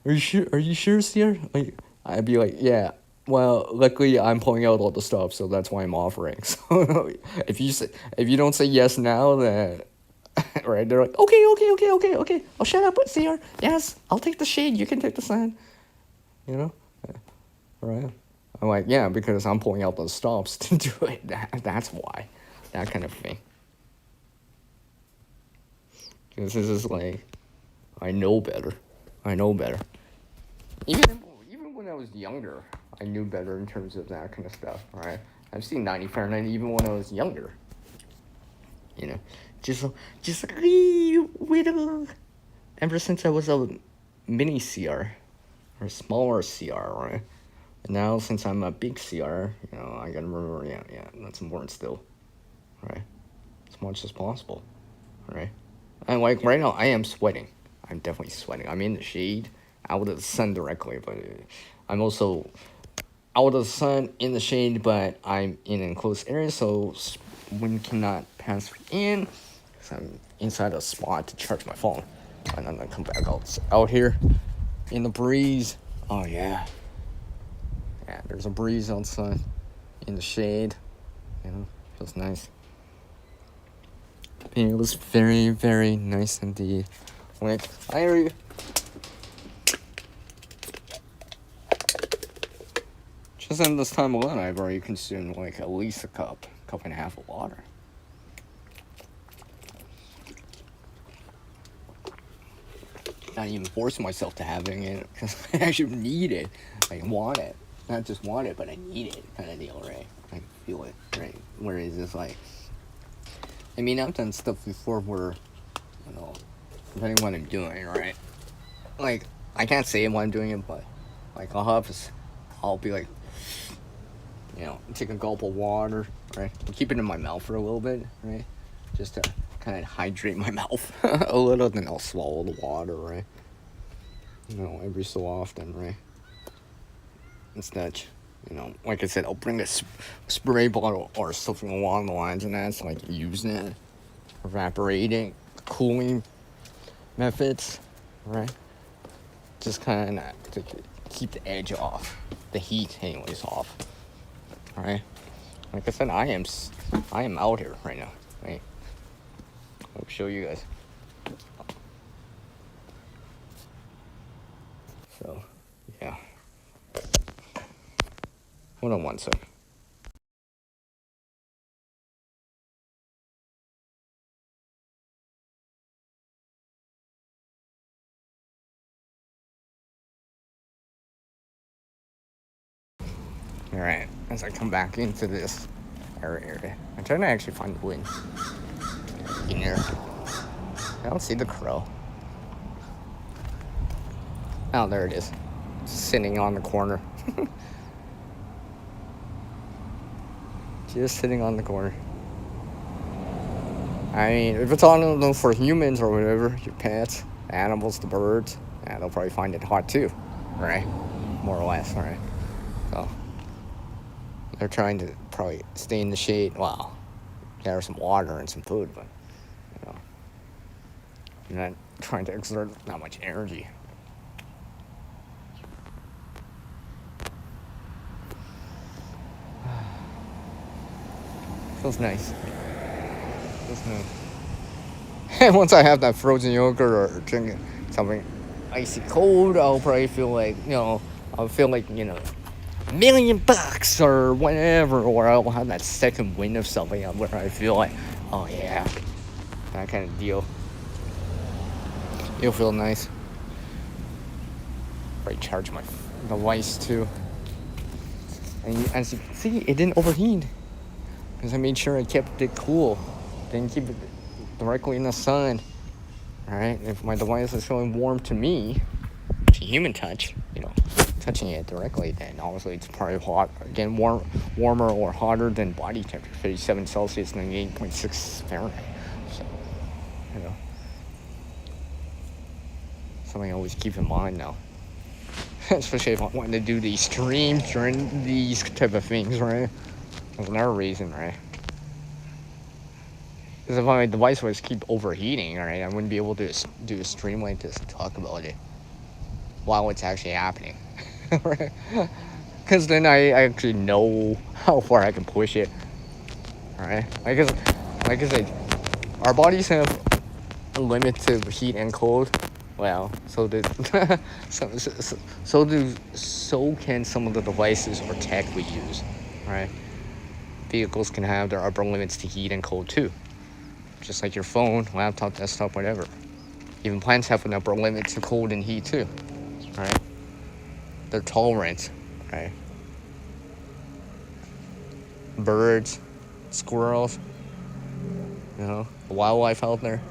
Are you sure? Are you sure, Sierra? Like, I'd be like, yeah. Well, luckily I'm pulling out all the stuff, so that's why I'm offering. So if you don't say yes now, then right? They're like, okay. I'll shut up, Sierra. Yes, I'll take the shade. You can take the sun. You know, right? I'm like, yeah, because I'm pulling out those stops to do it. That's why, that kind of thing. Because this is like, I know better. Even when I was younger, I knew better in terms of that kind of stuff. Right? I've seen 90 Fahrenheit even when I was younger. You know, just a little. Ever since I was a mini CR or smaller CR, right? And now since I'm a big CR, you know, I gotta remember, yeah, that's important still, right? As much as possible, right? And like right now, I am sweating. I'm definitely sweating. I'm in the shade, out of the sun directly, but I'm also out of the sun in the shade, but I'm in an enclosed area, so wind cannot pass in. So I'm inside a spot to charge my phone, and I'm gonna come back out here in the breeze. Oh yeah, there's a breeze outside, in the shade. You know, feels nice. It was very, very nice indeed. Like, just in this time alone, I've already consumed like at least a cup and a half of water. Not even forcing myself to having it because I actually need it. I want it. Not just want it, but I need it kind of deal, right? I feel it, right? Whereas it's like, I mean, I've done stuff before where, you know, depending on what I'm doing, right? Like, I can't say what I'm doing it, but like I'll be like, you know, take a gulp of water, right? Keep it in my mouth for a little bit, right? Just to kind of hydrate my mouth a little, then I'll swallow the water, right? You know, every so often, right? Instead, you know, like I said, I'll bring a spray bottle or something along the lines of that, so like using it, evaporating, cooling methods, right? Just kind of to keep the edge off, the heat anyways off, right? Like I said, I am out here right now, right? I'll show you guys. So, yeah. Hold on one sec. Alright, as I come back into this area, I'm trying to actually find the wind in here. I don't see the crow. Oh, there it is. Sitting on the corner. Just sitting on the corner. I mean, if it's on for humans or whatever, your pets, animals, the birds, yeah, they'll probably find it hot too, right? More or less, right? So they're trying to probably stay in the shade. Well, gather some water and some food, but you know, you're not trying to exert that much energy. Feels nice. Feels nice. And once I have that frozen yogurt or drinking something icy cold, I'll probably feel like, I'll feel like, $1,000,000 or whatever, or I'll have that second wind of something where I feel like, oh yeah, that kind of deal. It'll feel nice. Probably charge my device too. And as you can see, it didn't overheat because I made sure I kept it cool. Didn't keep it directly in the sun. Alright, if my device is feeling warm to me, to human touch, touching it directly, then obviously it's probably hot. Again, warmer or hotter than body temperature, 37 Celsius, 98.6 Fahrenheit. So, something I always keep in mind now. Especially if I want to do these streams during these type of things, right? There's another reason, right? Because if my device was keep overheating, right, I wouldn't be able to do a stream like this and talk about it while it's actually happening, right? Because then I actually know how far I can push it, right? Like I said, our bodies have a limit to heat and cold. Well, so do so can some of the devices or tech we use, right? Vehicles can have their upper limits to heat and cold too. Just like your phone, laptop, desktop, whatever. Even plants have an upper limit to cold and heat too, right? They're tolerant, right? Birds, squirrels, the wildlife out there,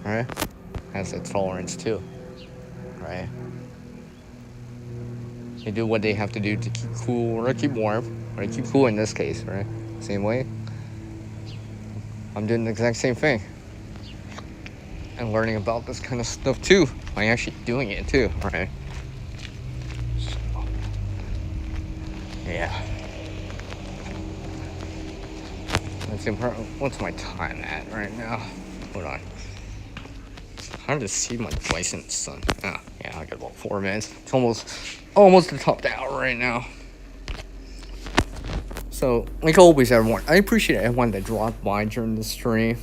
right? Has that tolerance too, right? They do what they have to do to keep cool or keep warm, or keep cool in this case, right? Same way. I'm doing the exact same thing. And learning about this kind of stuff too. I'm actually doing it too, right? So, yeah. Let's see, what's my time at right now? Hold on. It's hard to see my device in the sun. Oh, yeah, I got about 4 minutes. It's almost the top of the hour right now. So, like always, everyone, I appreciate everyone that dropped by during the stream.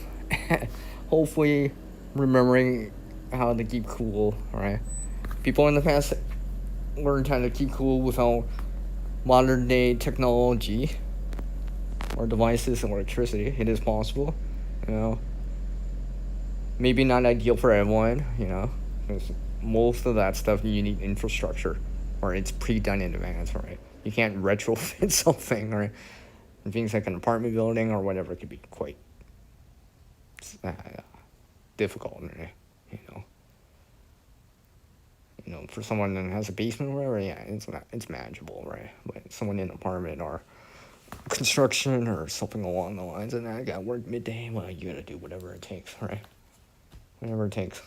Hopefully, remembering how to keep cool, right? People in the past learned how to keep cool without modern day technology or devices and electricity. It is possible, Maybe not ideal for everyone, because most of that stuff you need infrastructure, or it's pre-done in advance, right? You can't retrofit something, right? And things like an apartment building or whatever could be quite difficult, right? For someone that has a basement or whatever, yeah, it's manageable, right? But someone in an apartment or construction or something along the lines of that, I got work midday, well, you gotta do whatever it takes, right? Whatever it takes,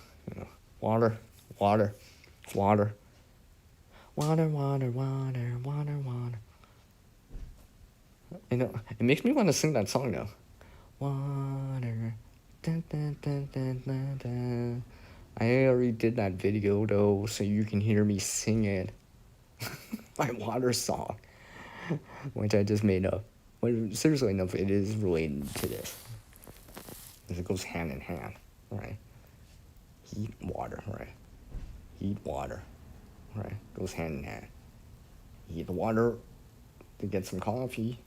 water, water, water, water, water, water, water, water. It makes me want to sing that song now. Water, dun, dun, dun, dun, dun, dun. I already did that video though, so you can hear me sing it. My water song, which I just made up. But seriously enough, it is related to this. It goes hand in hand, right? Heat, water, right? Heat, water, right? Goes hand in hand. Heat, water, to get some coffee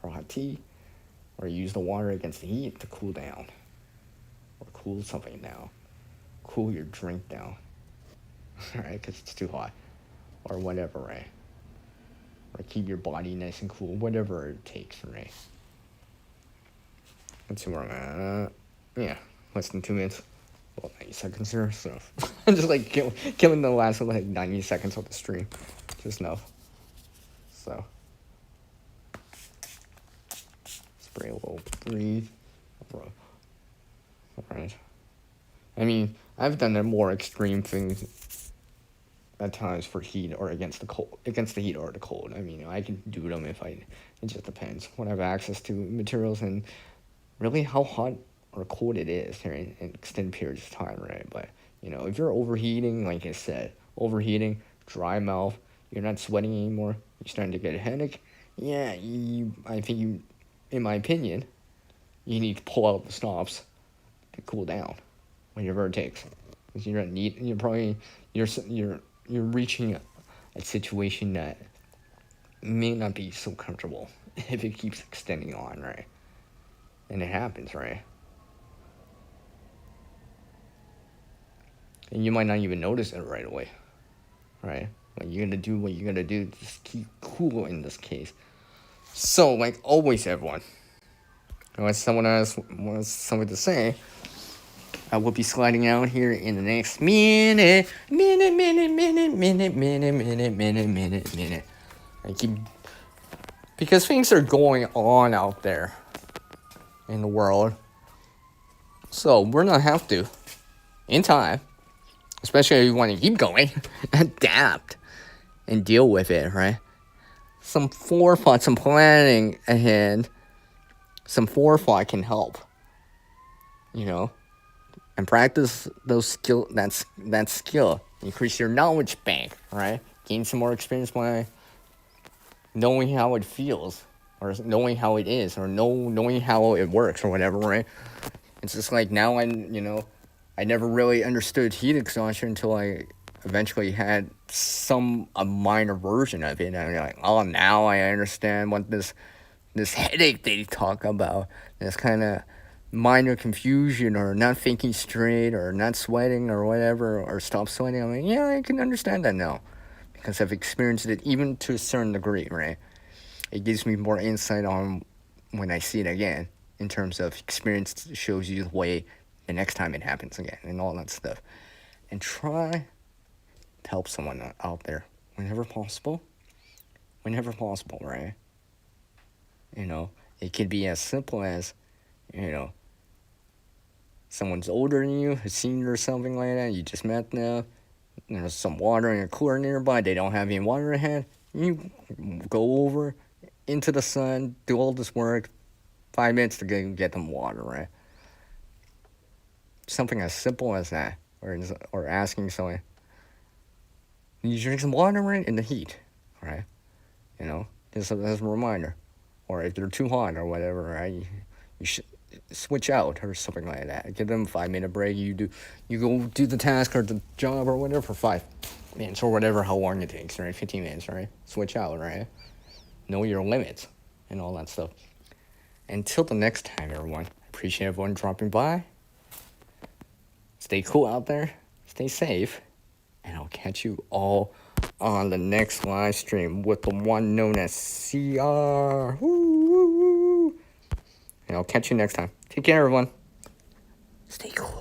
or hot tea, or use the water against the heat to cool down, or cool something down, cool your drink down, right? Because it's too hot, or whatever, right? Or keep your body nice and cool, whatever it takes, right? Let's see where I'm at. Yeah, less than 2 minutes. Well, 90 seconds here, so I'm just like killing the last like 90 seconds of the stream, just enough. So spray a little, breathe. Alright. I mean, I've done the more extreme things at times for heat or against the heat or the cold. I mean, I can do them it just depends when I have access to materials and really how hot or cold it is during an extended periods of time, right? But, if you're overheating, like I said, dry mouth, you're not sweating anymore, you're starting to get a headache, yeah, I think in my opinion, you need to pull out the stops to cool down, whatever it takes. Because you're reaching a situation that may not be so comfortable if it keeps extending on, right? And it happens, right? And you might not even notice it right away, right? Like, you're gonna do what you're gonna do, just keep cool in this case. So, like always, everyone, unless someone else wants something to say, I will be sliding out here in the next minute. Because things are going on out there in the world. So we're gonna have to, in time, especially if you want to keep going, adapt and deal with it, right? Some forethought, some planning ahead, some forethought can help, and practice that skill, increase your knowledge bank, right? Gain some more experience by knowing how it feels, or knowing how it is, or knowing how it works, or whatever, right? It's just like now I never really understood heat exhaustion until I eventually had a minor version of it, and I'm like, oh, now I understand what this headache they talk about, this kind of minor confusion, or not thinking straight, or not sweating, or whatever, or stop sweating. I'm like, yeah, I can understand that now, because I've experienced it even to a certain degree, right? It gives me more insight on when I see it again, in terms of experience shows you the way the next time it happens again, and all that stuff. And try to help someone out there whenever possible, right? It could be as simple as, someone's older than you, a senior or something like that, you just met them, there's some water in your cooler nearby, they don't have any water in hand, you go over into the sun, do all this work, 5 minutes to get them water, right? Something as simple as that, or asking someone, you drink some water, right, in the heat, right? Just as a reminder. Or if they're too hot or whatever, right, you should switch out or something like that. Give them a 5-minute break. You go do the task or the job or whatever for 5 minutes or whatever, how long it takes, right? 15 minutes, right? Switch out, right? Know your limits and all that stuff. Until the next time, everyone. Appreciate everyone dropping by. Stay cool out there. Stay safe. And I'll catch you all on the next live stream with the one known as CR. Woo, woo, woo. And I'll catch you next time. Take care, everyone. Stay cool.